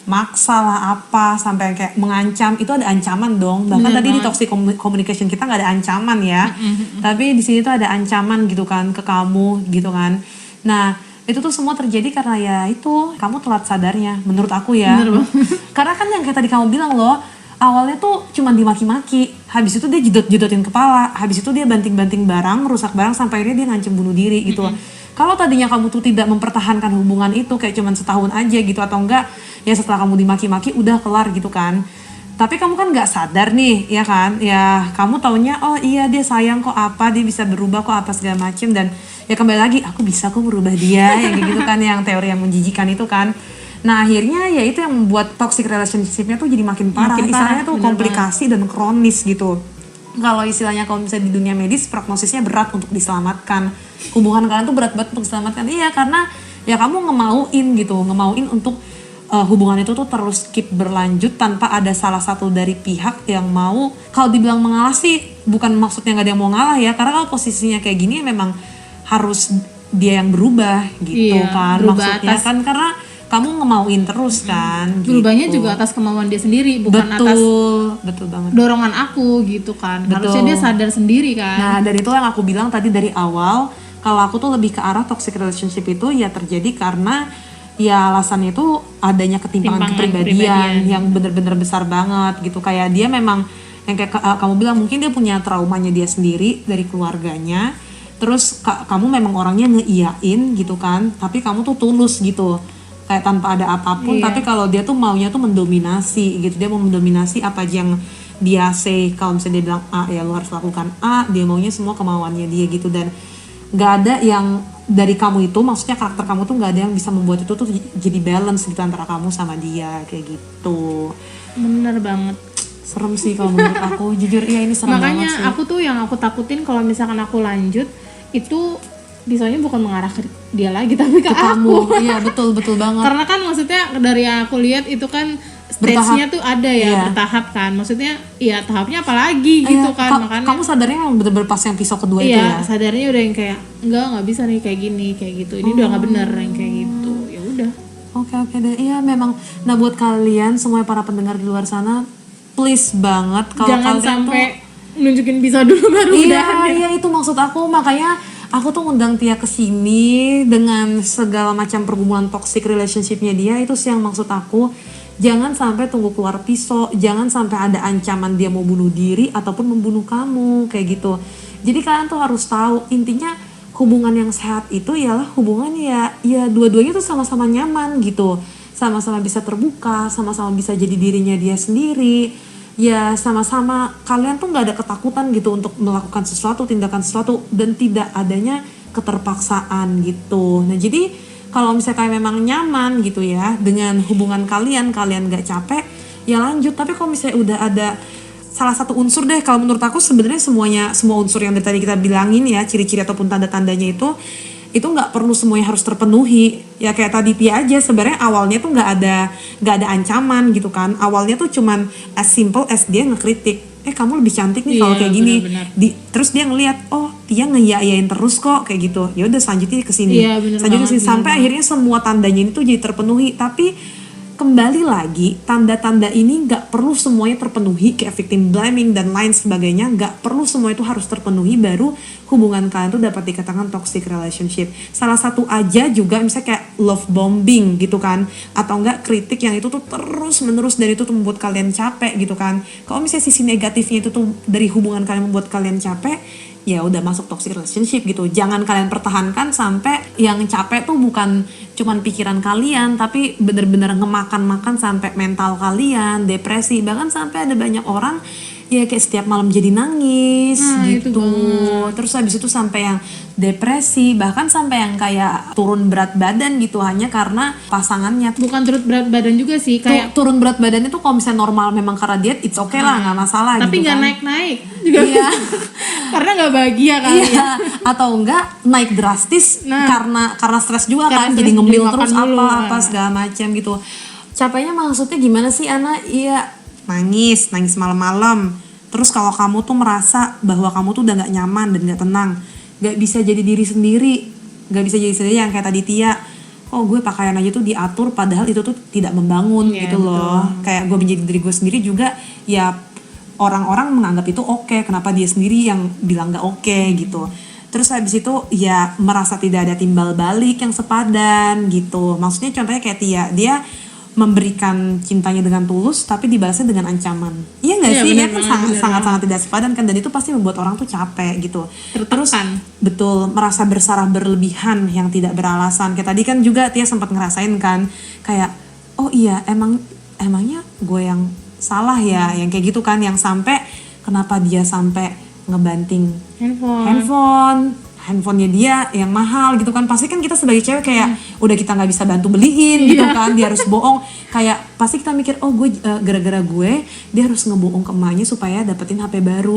maksa lah apa sampai kayak mengancam, itu ada ancaman dong. Bahkan tadi di toxic communication kita nggak ada ancaman ya, tapi di sini tuh ada ancaman gitu kan ke kamu gitu kan. Nah itu tuh semua terjadi karena ya itu kamu telat sadarnya menurut aku ya. Karena kan yang kayak tadi kamu bilang loh, awalnya tuh cuma dimaki-maki, habis itu dia jedot-jedotin kepala, habis itu dia banting-banting barang, rusak barang, sampai akhirnya dia ngancem bunuh diri gitu. Kalau tadinya kamu tuh tidak mempertahankan hubungan itu kayak cuman setahun aja gitu, atau enggak ya setelah kamu dimaki-maki udah kelar gitu kan. Tapi kamu kan nggak sadar nih ya kan, ya kamu taunya oh iya dia sayang kok, apa dia bisa berubah kok, apa segala macem. Dan ya kembali lagi aku bisa kok merubah dia yang kayak gitu kan, yang teori yang menjijikan itu kan. Nah akhirnya ya itu yang membuat toxic relationship-nya tuh jadi makin parah. Istilahnya tuh komplikasi dan kronis gitu. Kalau istilahnya kalau misalnya di dunia medis prognosisnya berat untuk diselamatkan. Hubungan kalian tuh berat banget untuk diselamatkan. Iya karena ya kamu ngemauin untuk hubungan itu tuh terus keep berlanjut tanpa ada salah satu dari pihak yang mau. Kalau dibilang mengalah sih bukan maksudnya nggak ada yang mau ngalah ya, karena kalau posisinya kayak gini memang harus dia yang berubah gitu kan maksudnya kan, karena kamu ngemauin terus kan. Berubahnya gitu. juga atas kemauan dia sendiri, bukan atas betul banget dorongan aku gitu kan. Harusnya dia sadar sendiri kan. Nah dari itu yang aku bilang tadi dari awal, kalau aku tuh lebih ke arah toxic relationship itu ya terjadi karena ya alasannya itu adanya ketimpangan kepribadian yang bener-bener besar banget gitu. Kayak dia memang yang kayak kamu bilang, mungkin dia punya traumanya dia sendiri dari keluarganya, terus kamu memang orangnya ngeiyain gitu kan, tapi kamu tuh tulus gitu kayak tanpa ada apapun. Tapi kalau dia tuh maunya tuh mendominasi gitu, dia mau mendominasi apa aja yang dia say. Kalau misalnya dia bilang A ya lo harus lakukan A, dia maunya semua kemauannya dia gitu. Dan nggak ada yang dari kamu itu, maksudnya karakter kamu tuh nggak ada yang bisa membuat itu tuh jadi balance gitu antara kamu sama dia kayak gitu. Bener banget. Serem sih kalau menurut aku, jujur ya ini serem banget sih. Makanya aku tuh yang aku takutin kalau misalkan aku lanjut itu pisaunya bukan mengarah ke dia lagi tapi ke kamu. aku. Iya betul banget. Karena kan maksudnya dari yang aku lihat itu kan stage-nya tuh ada ya, Iya. bertahap kan. Maksudnya ya tahapnya apalagi gitu Iya, kan, makanya kamu sadarnya emang bener-bener pas yang episode kedua itu iya, ya? sadarnya udah yang kayak nggak bisa nih kayak gini, kayak gitu. Ini udah nggak bener yang kayak gitu. Ya udah. Oke deh, iya memang. Nah buat kalian semua para pendengar di luar sana, please banget kalau Jangan kalian sampai nunjukin bisa dulu baru udahan ya. iya itu maksud aku, makanya aku tuh ngundang Tia ke sini dengan segala macam pergumulan toxic relationship-nya dia. Itu sih yang maksud aku. Jangan sampai tunggu keluar pisau, jangan sampai ada ancaman dia mau bunuh diri ataupun membunuh kamu kayak gitu. Jadi kalian tuh harus tahu, intinya hubungan yang sehat itu ialah hubungan ya dua-duanya tuh sama-sama nyaman gitu, sama-sama bisa terbuka, sama-sama bisa jadi dirinya dia sendiri, ya sama-sama kalian tuh nggak ada ketakutan gitu untuk melakukan sesuatu, tindakan sesuatu, dan tidak adanya keterpaksaan gitu. Nah jadi kalau misalnya kalian memang nyaman gitu ya dengan hubungan kalian nggak capek, ya lanjut. Tapi kalau misalnya udah ada salah satu unsur deh, kalau menurut aku sebenarnya semua unsur yang dari tadi kita bilangin ya, ciri-ciri ataupun tanda-tandanya itu nggak perlu semuanya harus terpenuhi. Ya kayak tadi Tia aja, sebenarnya awalnya tuh nggak ada ancaman gitu kan. Awalnya tuh cuman as simple as dia ngekritik, kamu lebih cantik nih kalau kayak gini. Terus dia ngelihat, oh Tia ngeyayain terus kok kayak gitu. Ya udah selanjutnya kesini, selanjutnya kesini, sampai akhirnya semua tandanya ini tuh jadi terpenuhi. Tapi kembali lagi, tanda-tanda ini nggak perlu semuanya terpenuhi, kayak victim blaming dan lain sebagainya. Nggak perlu semua itu harus terpenuhi baru hubungan kalian tuh dapat dikatakan toxic relationship. Salah satu aja juga misalnya kayak love bombing gitu kan, atau enggak kritik yang itu tuh terus menerus dan itu tuh membuat kalian capek gitu kan. Kalau misalnya sisi negatifnya itu tuh dari hubungan kalian membuat kalian capek, ya udah masuk toxic relationship gitu. Jangan kalian pertahankan sampai yang capek tuh bukan cuman pikiran kalian, tapi bener-bener ngemakan sampai mental kalian, depresi. Bahkan sampai ada banyak orang ya kayak setiap malam jadi nangis gitu. Terus habis itu sampai yang depresi, bahkan sampai yang kayak turun berat badan gitu hanya karena pasangannya. Bukan turun berat badan juga sih, kayak turun berat badannya tuh kalau misalnya normal memang karena diet, it's okay lah, nggak masalah tapi gitu nggak kan. naik-naik juga. Iya. Karena nggak bahagia kali ya. Iya, atau enggak naik drastis karena stres juga Karena kan, stres, jadi ngemil jadi makan terus dulu. apa segala macam gitu. Capeknya maksudnya gimana sih Ana? Iya, nangis malam-malam. Terus kalau kamu tuh merasa bahwa kamu tuh udah nggak nyaman dan nggak tenang, nggak bisa jadi diri sendiri, yang kayak tadi Tia, oh gue pakaian aja tuh diatur padahal itu tuh tidak membangun gitu loh. Kayak gue menjadi diri gue sendiri juga, ya orang-orang menganggap itu oke, kenapa dia sendiri yang bilang nggak oke gitu. Terus habis itu ya merasa tidak ada timbal balik yang sepadan gitu. Maksudnya contohnya kayak Tia, dia memberikan cintanya dengan tulus tapi dibalasnya dengan ancaman. Iya nggak sih? Iya kan sangat-sangat tidak sepadan kan, dan itu pasti membuat orang tuh capek gitu. Terus betul, merasa bersalah berlebihan yang tidak beralasan. Kayak tadi kan juga Tia sempat ngerasain kan, kayak oh iya emangnya gue yang salah ya, yang kayak gitu kan, yang sampai kenapa dia sampai ngebanting handphonenya dia yang mahal gitu kan. Pasti kan kita sebagai cewek kayak udah kita nggak bisa bantu beliin gitu kan, dia harus bohong. Kayak pasti kita mikir, oh gue gara-gara gue dia harus ngebohong ke emaknya supaya dapetin HP baru.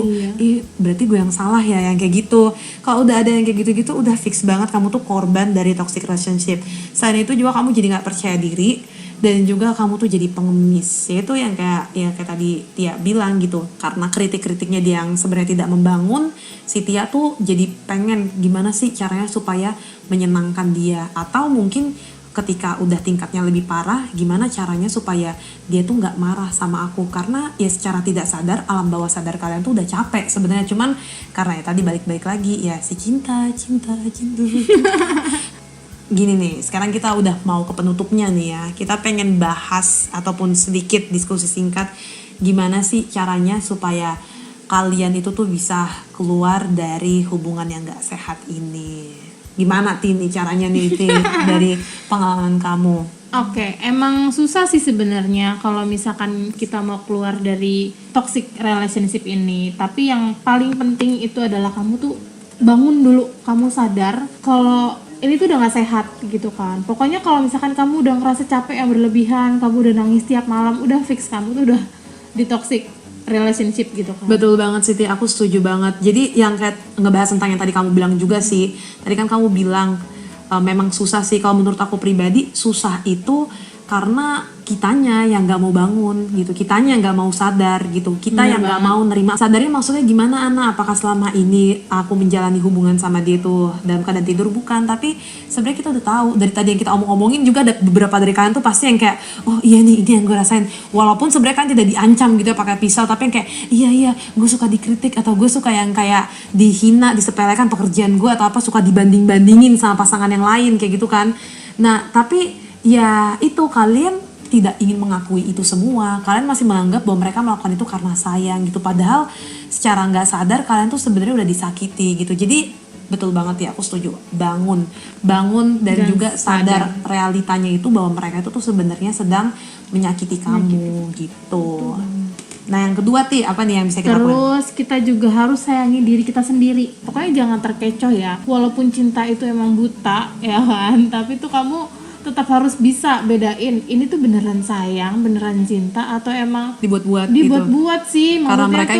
Berarti gue yang salah ya, yang kayak gitu. Kalau udah ada yang kayak gitu-gitu, udah fix banget kamu tuh korban dari toxic relationship. Selain itu juga kamu jadi nggak percaya diri, dan juga kamu tuh jadi pengemis. Itu yang kayak tadi Tia bilang gitu, karena kritik-kritiknya dia yang sebenarnya tidak membangun, si Tia tuh jadi pengen gimana sih caranya supaya menyenangkan dia, atau mungkin ketika udah tingkatnya lebih parah, gimana caranya supaya dia tuh nggak marah sama aku. Karena ya secara tidak sadar, alam bawah sadar kalian tuh udah capek sebenarnya, cuman karena ya tadi balik lagi ya si cinta. Gini nih, sekarang kita udah mau ke penutupnya nih ya. Kita pengen bahas ataupun sedikit diskusi singkat, gimana sih caranya supaya kalian itu tuh bisa keluar dari hubungan yang gak sehat ini. Gimana Tini caranya nih dari pengalaman kamu? Oke, emang susah sih sebenarnya kalau misalkan kita mau keluar dari toxic relationship ini. Tapi yang paling penting itu adalah kamu tuh bangun dulu, kamu sadar kalau ini tuh udah gak sehat gitu kan. Pokoknya kalau misalkan kamu udah ngerasa capek yang berlebihan, kamu udah nangis tiap malam, udah fix kamu tuh udah di toxic relationship gitu kan. Betul banget Siti, aku setuju banget. Jadi yang kayak ngebahas tentang yang tadi kamu bilang juga sih. Tadi kan kamu bilang memang susah sih, kalau menurut aku pribadi susah itu karena kitanya yang nggak mau bangun gitu, kitanya nggak mau sadar gitu, kita yang nggak mau nerima. Sadarnya maksudnya gimana Ana? Apakah selama ini aku menjalani hubungan sama dia tuh dalam keadaan tidur? Bukan, tapi sebenarnya kita udah tahu dari tadi yang kita omongin juga ada beberapa dari kalian tuh pasti yang kayak oh iya nih ini yang gue rasain, walaupun sebenarnya kan tidak diancam gitu ya pakai pisau, tapi yang kayak iya gue suka dikritik atau gue suka yang kayak dihina, disepelekan pekerjaan gue atau apa, suka dibanding-bandingin sama pasangan yang lain kayak gitu kan. Nah tapi ya itu kalian tidak ingin mengakui itu semua, kalian masih menganggap bahwa mereka melakukan itu karena sayang gitu, padahal secara nggak sadar kalian tuh sebenarnya udah disakiti gitu. Jadi betul banget ya, aku setuju, bangun dan juga sadar realitanya itu bahwa mereka itu tuh sebenarnya sedang menyakiti kamu gitu. Nah yang kedua apa nih yang bisa kita lakukan? Terus kita juga harus sayangi diri kita sendiri. Pokoknya jangan terkecoh ya. Walaupun cinta itu emang buta ya kan, tapi tuh kamu tetap harus bisa bedain ini tuh beneran sayang, beneran cinta atau emang dibuat-buat sih. Karena mereka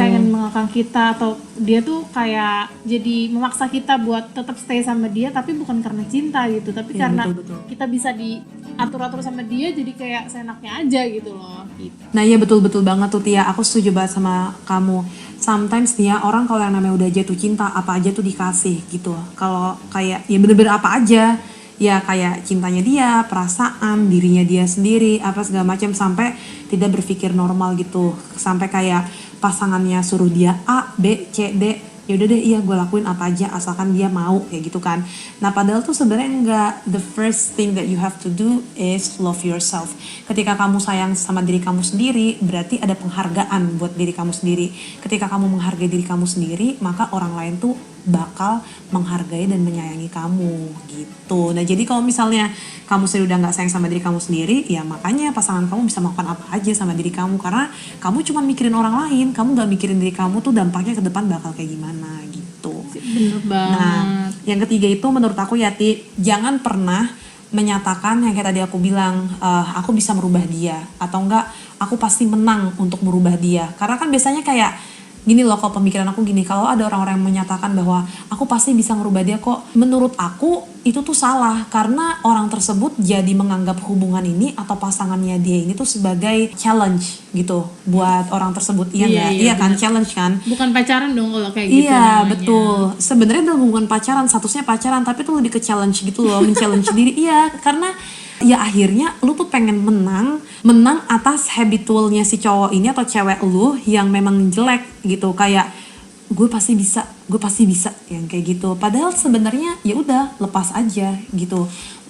ingin mengekang kita, atau dia tuh kayak jadi memaksa kita buat tetap stay sama dia tapi bukan karena cinta gitu, tapi ya, karena betul. Kita bisa diatur-atur sama dia jadi kayak seenaknya aja gitu loh gitu. Nah iya betul banget tuh Tia, aku setuju banget sama kamu. Sometimes nih ya, orang kalau yang namanya udah jatuh cinta apa aja tuh dikasih gitu. Kalau kayak ya bener-bener apa aja, ya kayak cintanya dia, perasaan, dirinya dia sendiri, apa segala macam, sampai tidak berpikir normal gitu, sampai kayak pasangannya suruh dia A, B, C, D, ya udah deh iya gue lakuin apa aja asalkan dia mau kayak gitu kan. Nah padahal tuh sebenarnya enggak, the first thing that you have to do is love yourself. Ketika kamu sayang sama diri kamu sendiri, berarti ada penghargaan buat diri kamu sendiri. Ketika kamu menghargai diri kamu sendiri, maka orang lain tuh bakal menghargai dan menyayangi kamu gitu. Nah jadi kalau misalnya kamu sendiri udah gak sayang sama diri kamu sendiri, ya makanya pasangan kamu bisa melakukan apa aja sama diri kamu, karena kamu cuma mikirin orang lain, kamu gak mikirin diri kamu tuh dampaknya ke depan bakal kayak gimana gitu. Bener banget. Nah yang ketiga itu menurut aku ya Ti, jangan pernah menyatakan yang kayak tadi aku bilang, aku bisa merubah dia, atau enggak aku pasti menang untuk merubah dia. Karena kan biasanya kayak gini loh, kalau pemikiran aku gini, kalau ada orang-orang yang menyatakan bahwa aku pasti bisa merubah dia kok, menurut aku itu tuh salah, karena orang tersebut jadi menganggap hubungan ini atau pasangannya dia ini tuh sebagai challenge gitu buat orang tersebut. Iya kan, challenge kan, bukan pacaran dong kalau kayak gitu. Iya namanya. Betul, sebenarnya dalam hubungan pacaran statusnya pacaran, tapi tuh lebih ke challenge gitu loh, men-challenge diri. Iya, karena ya akhirnya lu tuh pengen menang atas habitualnya si cowok ini atau cewek lu yang memang jelek gitu, kayak gue pasti bisa yang kayak gitu. Padahal sebenarnya ya udah lepas aja gitu.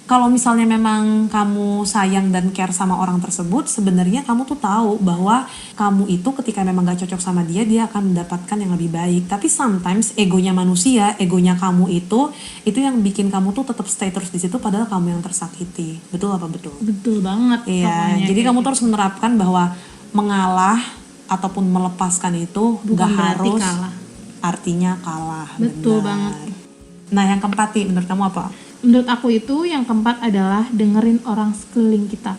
Kalau misalnya memang kamu sayang dan care sama orang tersebut, sebenarnya kamu tuh tahu bahwa kamu itu ketika memang gak cocok sama dia akan mendapatkan yang lebih baik. Tapi sometimes egonya manusia, egonya kamu itu yang bikin kamu tuh tetap stay terus di situ, padahal kamu yang tersakiti. Betul apa betul? Betul banget. Iya, jadi kamu tuh harus menerapkan bahwa mengalah ataupun melepaskan itu bukan gak harus kalah. Artinya kalah. Betul benar. banget. Nah yang keempat nih, menurut kamu apa? Menurut aku itu yang keempat adalah dengerin orang sekeliling kita.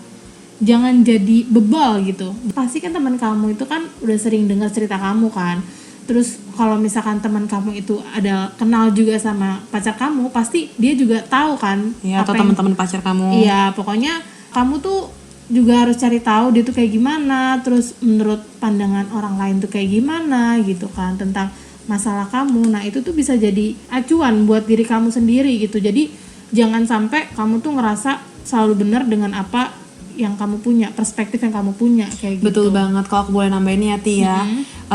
Jangan jadi bebal gitu. Pasti kan teman kamu itu kan udah sering dengar cerita kamu kan. Terus kalau misalkan teman kamu itu ada kenal juga sama pacar kamu, pasti dia juga tahu kan. Iya, atau teman-teman pacar kamu. Iya, pokoknya kamu tuh juga harus cari tahu dia tuh kayak gimana, terus menurut pandangan orang lain tuh kayak gimana gitu kan tentang masalah kamu. Nah itu tuh bisa jadi acuan buat diri kamu sendiri gitu. Jadi jangan sampai kamu tuh ngerasa selalu benar dengan apa yang kamu punya, perspektif yang kamu punya kayak gitu. Betul banget. Kalau aku boleh nambahin ya Ti ya,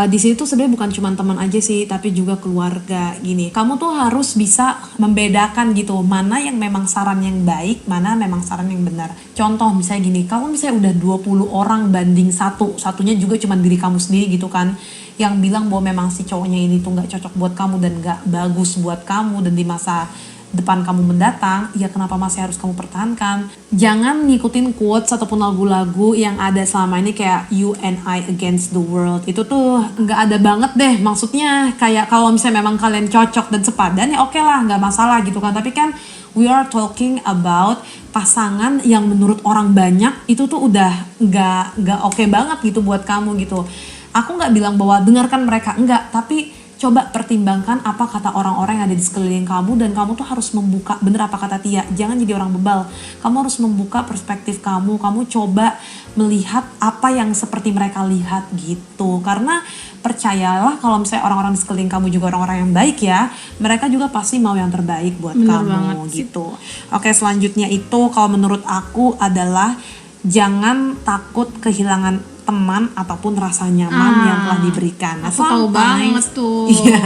di sini tuh sebenarnya bukan cuma teman aja sih, tapi juga keluarga gini. Kamu tuh harus bisa membedakan gitu, mana yang memang saran yang baik, mana memang saran yang benar. Contoh misalnya gini, kamu misalnya udah 20 orang banding satunya juga cuma diri kamu sendiri gitu kan, yang bilang bahwa memang si cowoknya ini tuh gak cocok buat kamu dan gak bagus buat kamu, dan di masa depan kamu mendatang, ya kenapa masih harus kamu pertahankan? Jangan ngikutin quotes ataupun lagu-lagu yang ada selama ini kayak you and I against the world. Itu tuh nggak ada banget deh. Maksudnya kayak kalau misalnya memang kalian cocok dan sepadan ya oke lah, nggak masalah gitu kan. Tapi kan we are talking about pasangan yang menurut orang banyak itu tuh udah nggak oke banget gitu buat kamu gitu. Aku nggak bilang bahwa dengarkan mereka, enggak, tapi coba pertimbangkan apa kata orang-orang yang ada di sekeliling kamu, dan kamu tuh harus membuka, bener apa kata Tia, jangan jadi orang bebal. Kamu harus membuka perspektif kamu coba melihat apa yang seperti mereka lihat gitu. Karena percayalah kalau misalnya orang-orang di sekeliling kamu juga orang-orang yang baik ya, mereka juga pasti mau yang terbaik buat Bener kamu banget gitu. Oke, selanjutnya itu kalau menurut aku adalah jangan takut kehilangan teman ataupun rasa nyaman yang telah diberikan. Nah, Aku tahu banget tuh. Iya.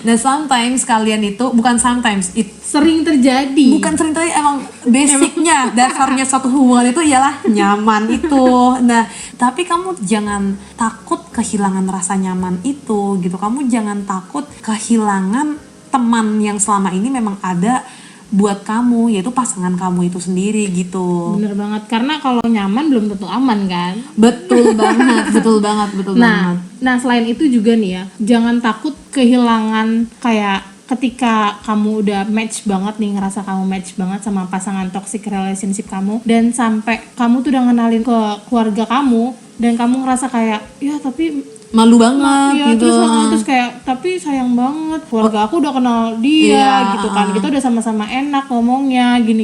Nah, sometimes kalian itu bukan sometimes, Sering terjadi. bukan sering tadi, emang basicnya dasarnya suatu hubungan itu ialah nyaman itu. Nah, tapi kamu jangan takut kehilangan rasa nyaman itu gitu. Kamu jangan takut kehilangan teman yang selama ini memang ada buat kamu, yaitu pasangan kamu itu sendiri gitu. Bener banget, karena kalau nyaman belum tentu aman kan. Betul banget, betul banget, betul banget. Nah selain itu juga nih ya, jangan takut kehilangan kayak ketika kamu udah match banget nih, ngerasa kamu match banget sama pasangan toxic relationship kamu, dan sampai kamu tuh udah ngenalin ke keluarga kamu, dan kamu ngerasa kayak ya tapi Malu banget gitu. terus kayak tapi sayang banget keluarga aku udah kenal dia Iya, gitu kan, kita udah sama-sama enak ngomongnya gini.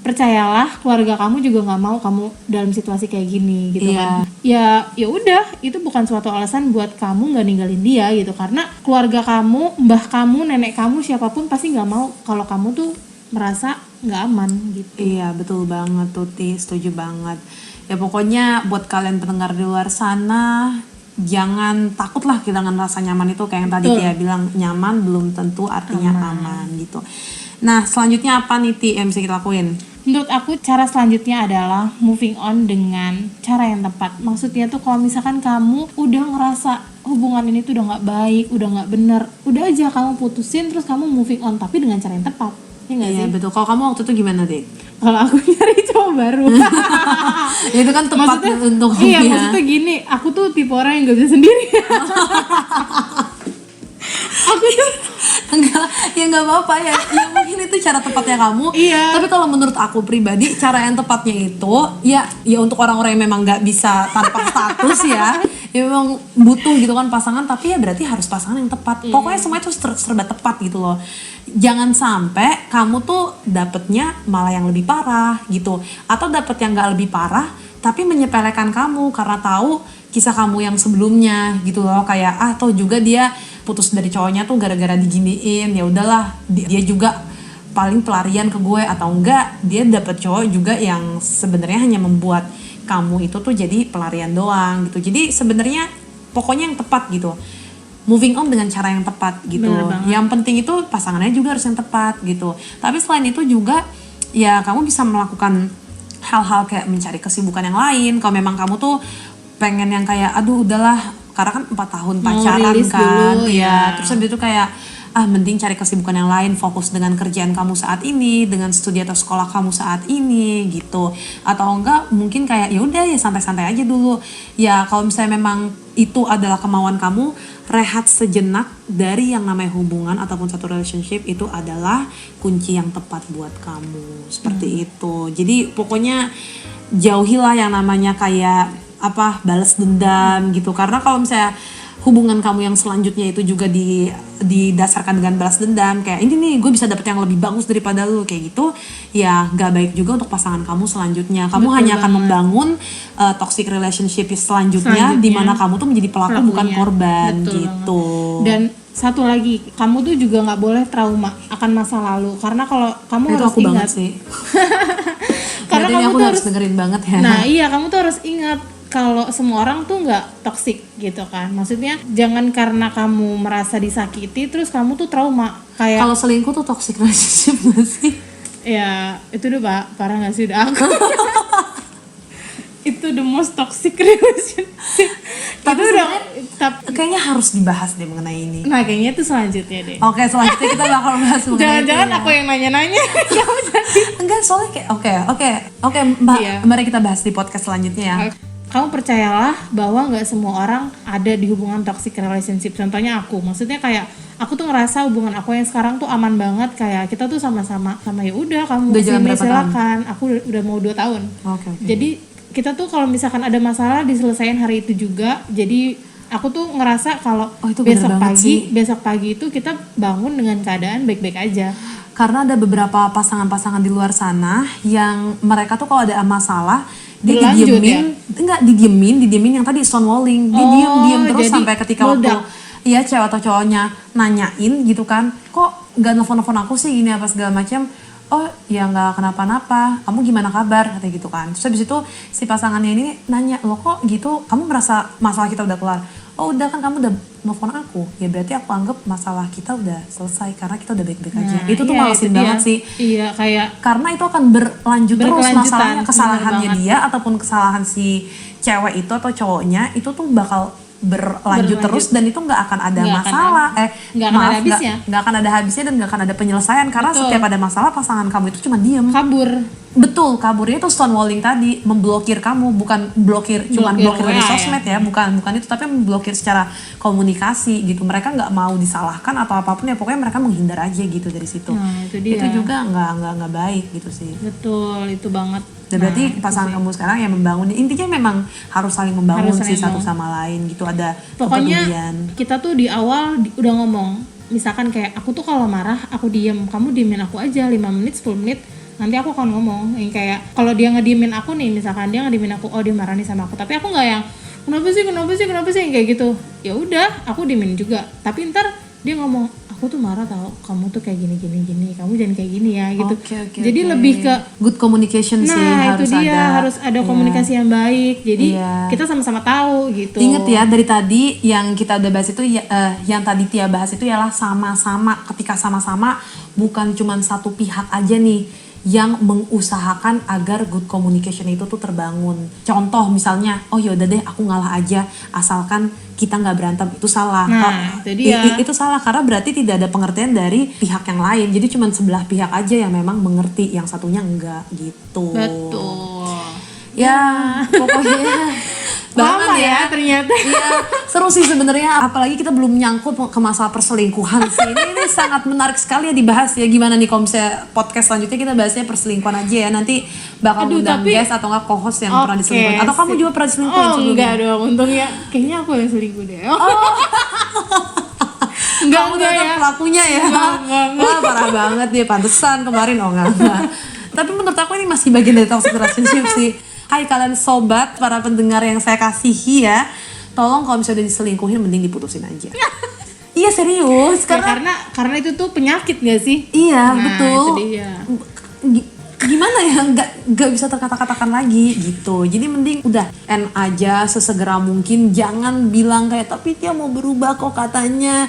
Percayalah keluarga kamu juga nggak mau kamu dalam situasi kayak gini gitu kan. Ya udah, itu bukan suatu alasan buat kamu nggak ninggalin dia gitu, karena keluarga kamu, mbah kamu, nenek kamu, siapapun pasti nggak mau kalau kamu tuh merasa nggak aman gitu. Iya, betul banget Tuti, setuju banget. Ya pokoknya buat kalian pendengar di luar sana, jangan takutlah kehilangan rasa nyaman itu. Kayak yang tadi Tia bilang, nyaman belum tentu artinya aman gitu. Nah, selanjutnya apa nih Ti yang bisa kita lakuin? Menurut aku cara selanjutnya adalah moving on dengan cara yang tepat. Maksudnya tuh kalau misalkan kamu udah ngerasa hubungan ini tuh udah nggak baik, udah nggak bener, udah aja kamu putusin terus kamu moving on, tapi dengan cara yang tepat. Ya nggak sih? Iya betul. Kalau kamu waktu itu gimana Ti? Kalau aku nyari cowok baru. Ya, itu kan tepat untuk Iya, ya. maksudnya gini, aku tuh tipe orang yang gak bisa sendiri. Aku tuh Enggak, ya nggak apa-apa ya. Ya mungkin itu cara tepatnya kamu. Iya. Tapi kalau menurut aku pribadi, cara yang tepatnya itu ya untuk orang-orang yang memang nggak bisa tanpa status ya memang butuh gitu kan pasangan. Tapi ya berarti harus pasangan yang tepat. Pokoknya semua itu serba tepat gitu loh. Jangan sampai kamu tuh dapetnya malah yang lebih parah gitu, atau dapet yang nggak lebih parah tapi menyepelekan kamu karena tahu kisah kamu yang sebelumnya gitu loh. Kayak atau juga dia putus dari cowoknya tuh gara-gara diginiin, ya udahlah dia juga paling pelarian ke gue, atau enggak dia dapet cowok juga yang sebenarnya hanya membuat kamu itu tuh jadi pelarian doang gitu. Jadi sebenarnya pokoknya yang tepat gitu, moving on dengan cara yang tepat gitu. Yang penting itu pasangannya juga harus yang tepat gitu. Tapi selain itu juga ya kamu bisa melakukan hal-hal kayak mencari kesibukan yang lain. Kalau memang kamu tuh pengen yang kayak aduh udahlah, karena kan 4 tahun pacaran kan dulu, ya. Terus habis itu kayak mending cari kesibukan yang lain, fokus dengan kerjaan kamu saat ini, dengan studi atau sekolah kamu saat ini gitu. Atau enggak mungkin kayak ya udah ya santai-santai aja dulu. Ya kalau misalnya memang itu adalah kemauan kamu, rehat sejenak dari yang namanya hubungan ataupun satu relationship itu adalah kunci yang tepat buat kamu. Seperti itu. Jadi pokoknya jauhilah yang namanya kayak balas dendam gitu. Karena kalau misalnya hubungan kamu yang selanjutnya itu juga didasarkan dengan balas dendam, kayak ini nih gue bisa dapet yang lebih bagus daripada lu, kayak gitu ya gak baik juga untuk pasangan kamu selanjutnya. Kamu hanya akan membangun toxic relationship selanjutnya di mana kamu tuh menjadi pelaku bukan korban. Betul gitu banget. Dan satu lagi, kamu tuh juga nggak boleh trauma akan masa lalu, karena kalau kamu itu harus aku ingat banget sih. karena kamu kamu tuh harus dengerin banget ya. Nah iya, kamu tuh harus ingat kalau semua orang tuh nggak toksik gitu kan. Maksudnya jangan karena kamu merasa disakiti terus kamu tuh trauma. Kayak kalau selingkuh tuh toxic relationship gak sih? Ya itu udah parah gak sih udah aku. Itu the most toxic relationship. Tapi itu udah kayaknya harus dibahas deh mengenai ini. Nah kayaknya itu selanjutnya deh. Oke, selanjutnya kita bakal bahas mengenai Jangan-jangan itu, aku yang nanya-nanya. Kamu jadi enggak, soalnya kayak oke Mbak, mari kita bahas di podcast selanjutnya ya. Kamu percayalah bahwa nggak semua orang ada di hubungan toxic relationship. Contohnya aku, maksudnya kayak aku tuh ngerasa hubungan aku yang sekarang tuh aman banget, kayak kita tuh sama-sama ya udah kamu sini silakan. Aku udah mau 2 tahun. Oke. Jadi kita tuh kalau misalkan ada masalah diselesain hari itu juga. Jadi aku tuh ngerasa kalau Oh, itu bener banget sih. besok pagi itu kita bangun dengan keadaan baik-baik aja. Karena ada beberapa pasangan-pasangan di luar sana yang mereka tuh kalau ada masalah dia Berlanjut didiemin yang tadi stonewalling, dia diem terus jadi sampai ketika waktu meledak. iya cewek atau cowoknya nanyain gitu kan, kok nggak nelfon aku sih gini apa segala macam. Oh ya nggak kenapa-napa, kamu gimana kabar katanya gitu kan. Terus habis itu si pasangannya ini nanya, lo kok gitu, kamu merasa masalah kita udah kelar? Oh udah kan kamu udah nelfon aku, ya berarti aku anggap masalah kita udah selesai karena kita udah baik-baik aja. Itu tuh Iya, malesin itu banget dia. sih. Iya, kayak Karena itu akan berlanjut terus Berkelanjutan, masalahnya, kesalahannya bener banget. dia ataupun kesalahan si cewek itu atau cowoknya itu tuh bakal berlanjut terus dan itu nggak akan ada Nggak akan masalah nggak akan ada habisnya. nggak akan ada habisnya dan nggak akan ada penyelesaian karena Betul. setiap ada masalah pasangan kamu itu cuma diem. kabur. Betul, kaburnya itu stonewalling tadi, memblokir kamu, bukan cuman blokir dari WA sosmed ya, bukan itu, tapi memblokir secara komunikasi gitu. Mereka nggak mau disalahkan atau apapun ya, pokoknya mereka menghindar aja gitu dari situ. Nah, itu dia. Itu juga nggak baik gitu sih. Betul, itu banget. Dan berarti pasangan kamu sekarang yang membangun, intinya memang harus saling membangun Harus sih saling satu sama lain gitu, ada Pokoknya kepedulian. kita tuh di awal udah ngomong, misalkan kayak aku tuh kalau marah aku diem, kamu diemin aku aja 5 menit 10 menit, nanti aku akan ngomong yang kayak kalau dia ngediemin aku nih, misalkan dia ngediemin aku, oh dia marah nih sama aku, tapi aku nggak yang kenapa sih yang kayak gitu. Ya udah, aku diemin juga, tapi ntar dia ngomong, aku tuh marah tau, kamu tuh kayak gini, kamu jangan kayak gini ya gitu. Oke, Jadi oke. lebih ke good communication sih itu harus dia, ada. harus ada Iya. komunikasi yang baik. Jadi Iya. kita sama-sama tahu gitu. Ingat ya dari tadi yang kita udah bahas itu yang tadi Tia bahas itu ialah sama-sama. Ketika sama-sama bukan cuma satu pihak aja nih yang mengusahakan agar good communication itu tuh terbangun. Contoh misalnya, oh yaudah deh aku ngalah aja asalkan kita nggak berantem, itu salah. Nah, itu dia. Itu salah karena berarti tidak ada pengertian dari pihak yang lain. Jadi cuma sebelah pihak aja yang memang mengerti, yang satunya enggak gitu. Betul. Ya, pokoknya banget Lama ya ternyata. Iya, seru sih sebenarnya. Apalagi kita belum nyangkut ke masalah perselingkuhan sih. Ini sangat menarik sekali ya dibahas ya. Gimana nih kalau misalnya podcast selanjutnya kita bahasnya perselingkuhan aja ya. Nanti bakal undang guest atau enggak co-host yang pernah diselingkuhin. Atau kamu juga pernah diselingkuhin Oh sebelumnya? enggak dong, untungnya kayaknya aku yang selingkuh deh. Kamu ternyata pelakunya ya. Enggak. Wah parah banget dia, pantesan kemarin. Oh enggak. Tapi menurut aku ini masih bagian dari toxic relationship sih. Hai kalian sobat, para pendengar yang saya kasihi ya, tolong kalau misalnya udah diselingkuhin mending diputusin aja. Iya serius, Karena itu tuh penyakit gak sih? iya Nah, betul. itu dia. Gimana ya, nggak bisa terkata-katakan lagi gitu. Jadi mending udah end aja sesegera mungkin. Jangan bilang kayak tapi dia mau berubah kok katanya.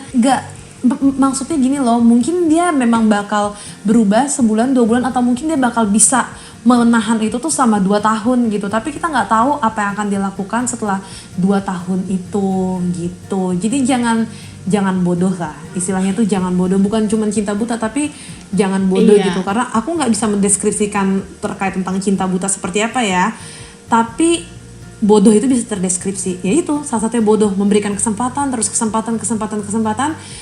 Maksudnya gini loh, mungkin dia memang bakal berubah sebulan 2 bulan atau mungkin dia bakal bisa menahan itu tuh selama 2 tahun gitu. Tapi kita nggak tahu apa yang akan dilakukan setelah 2 tahun itu gitu. Jadi jangan bodoh lah, istilahnya tuh jangan bodoh, bukan cuma cinta buta tapi jangan bodoh gitu, karena aku nggak bisa mendeskripsikan terkait tentang cinta buta seperti apa ya, tapi bodoh itu bisa terdeskripsi, yaitu salah satunya bodoh, memberikan kesempatan terus kesempatan,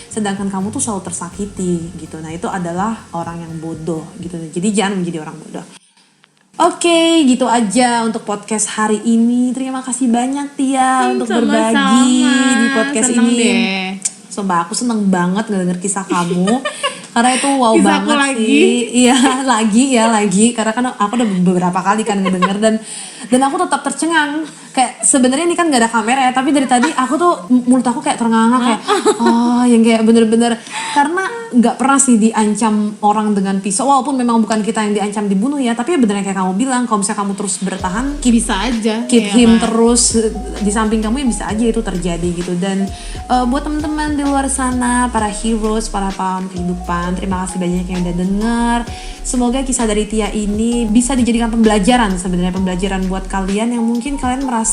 sedangkan kamu tuh selalu tersakiti gitu. Nah itu adalah orang yang bodoh gitu, jadi jangan menjadi orang bodoh. Oke, gitu aja untuk podcast hari ini. Terima kasih banyak Tia untuk berbagi di podcast Seneng ini. deh. Sumpah aku seneng banget ngedenger kisah kamu. Karena itu wow Kisahku banget lagi. sih. Iya, lagi. Karena kan aku udah beberapa kali kan ngedenger dan aku tetap tercengang. Kayak sebenarnya ini kan gak ada kamera ya, tapi dari tadi aku tuh mulut aku kayak ternganga kayak yang kayak bener-bener, karena nggak pernah sih diancam orang dengan pisau, walaupun memang bukan kita yang diancam dibunuh ya, tapi bener kayak kamu bilang, kalau misalnya kamu terus bertahan Bisa aja. keep ya him kan? terus di samping kamu, ya bisa aja itu terjadi gitu. Dan buat teman-teman di luar sana, para heroes, para pahlawan kehidupan, terima kasih banyak yang udah denger. Semoga kisah dari Tia ini bisa dijadikan pembelajaran, sebenarnya pembelajaran buat kalian yang mungkin kalian merasa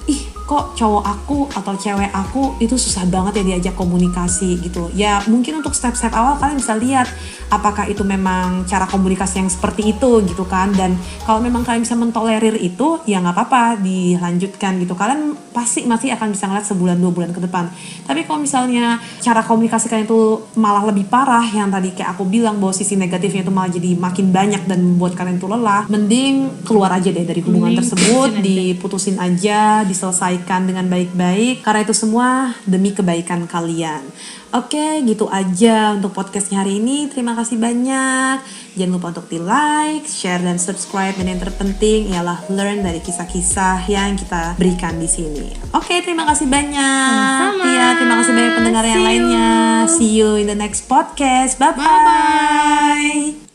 ih kok cowok aku atau cewek aku itu susah banget ya diajak komunikasi gitu. Ya mungkin untuk step-step awal kalian bisa lihat apakah itu memang cara komunikasi yang seperti itu gitu kan. Dan kalau memang kalian bisa mentolerir itu ya nggak apa-apa, dilanjutkan gitu. Kalian pasti masih akan bisa ngeliat sebulan 2 bulan ke depan. Tapi kalau misalnya cara komunikasi kalian itu malah lebih parah, yang tadi kayak aku bilang bahwa sisi negatifnya itu malah jadi makin banyak dan membuat kalian tuh lelah, mending keluar aja deh dari hubungan Mending tersebut, putusin aja. diputusin aja, diselesaikan menyesuaikan dengan baik-baik, karena itu semua demi kebaikan kalian. Oke, gitu aja untuk podcastnya hari ini. Terima kasih banyak. Jangan lupa untuk di like, share, dan subscribe. Dan yang terpenting ialah learn dari kisah-kisah yang kita berikan di sini. Oke, terima kasih banyak. Sama-sama. Tia, terima kasih banyak pendengar yang See you. lainnya. See you in the next podcast. Bye-bye. Bye-bye.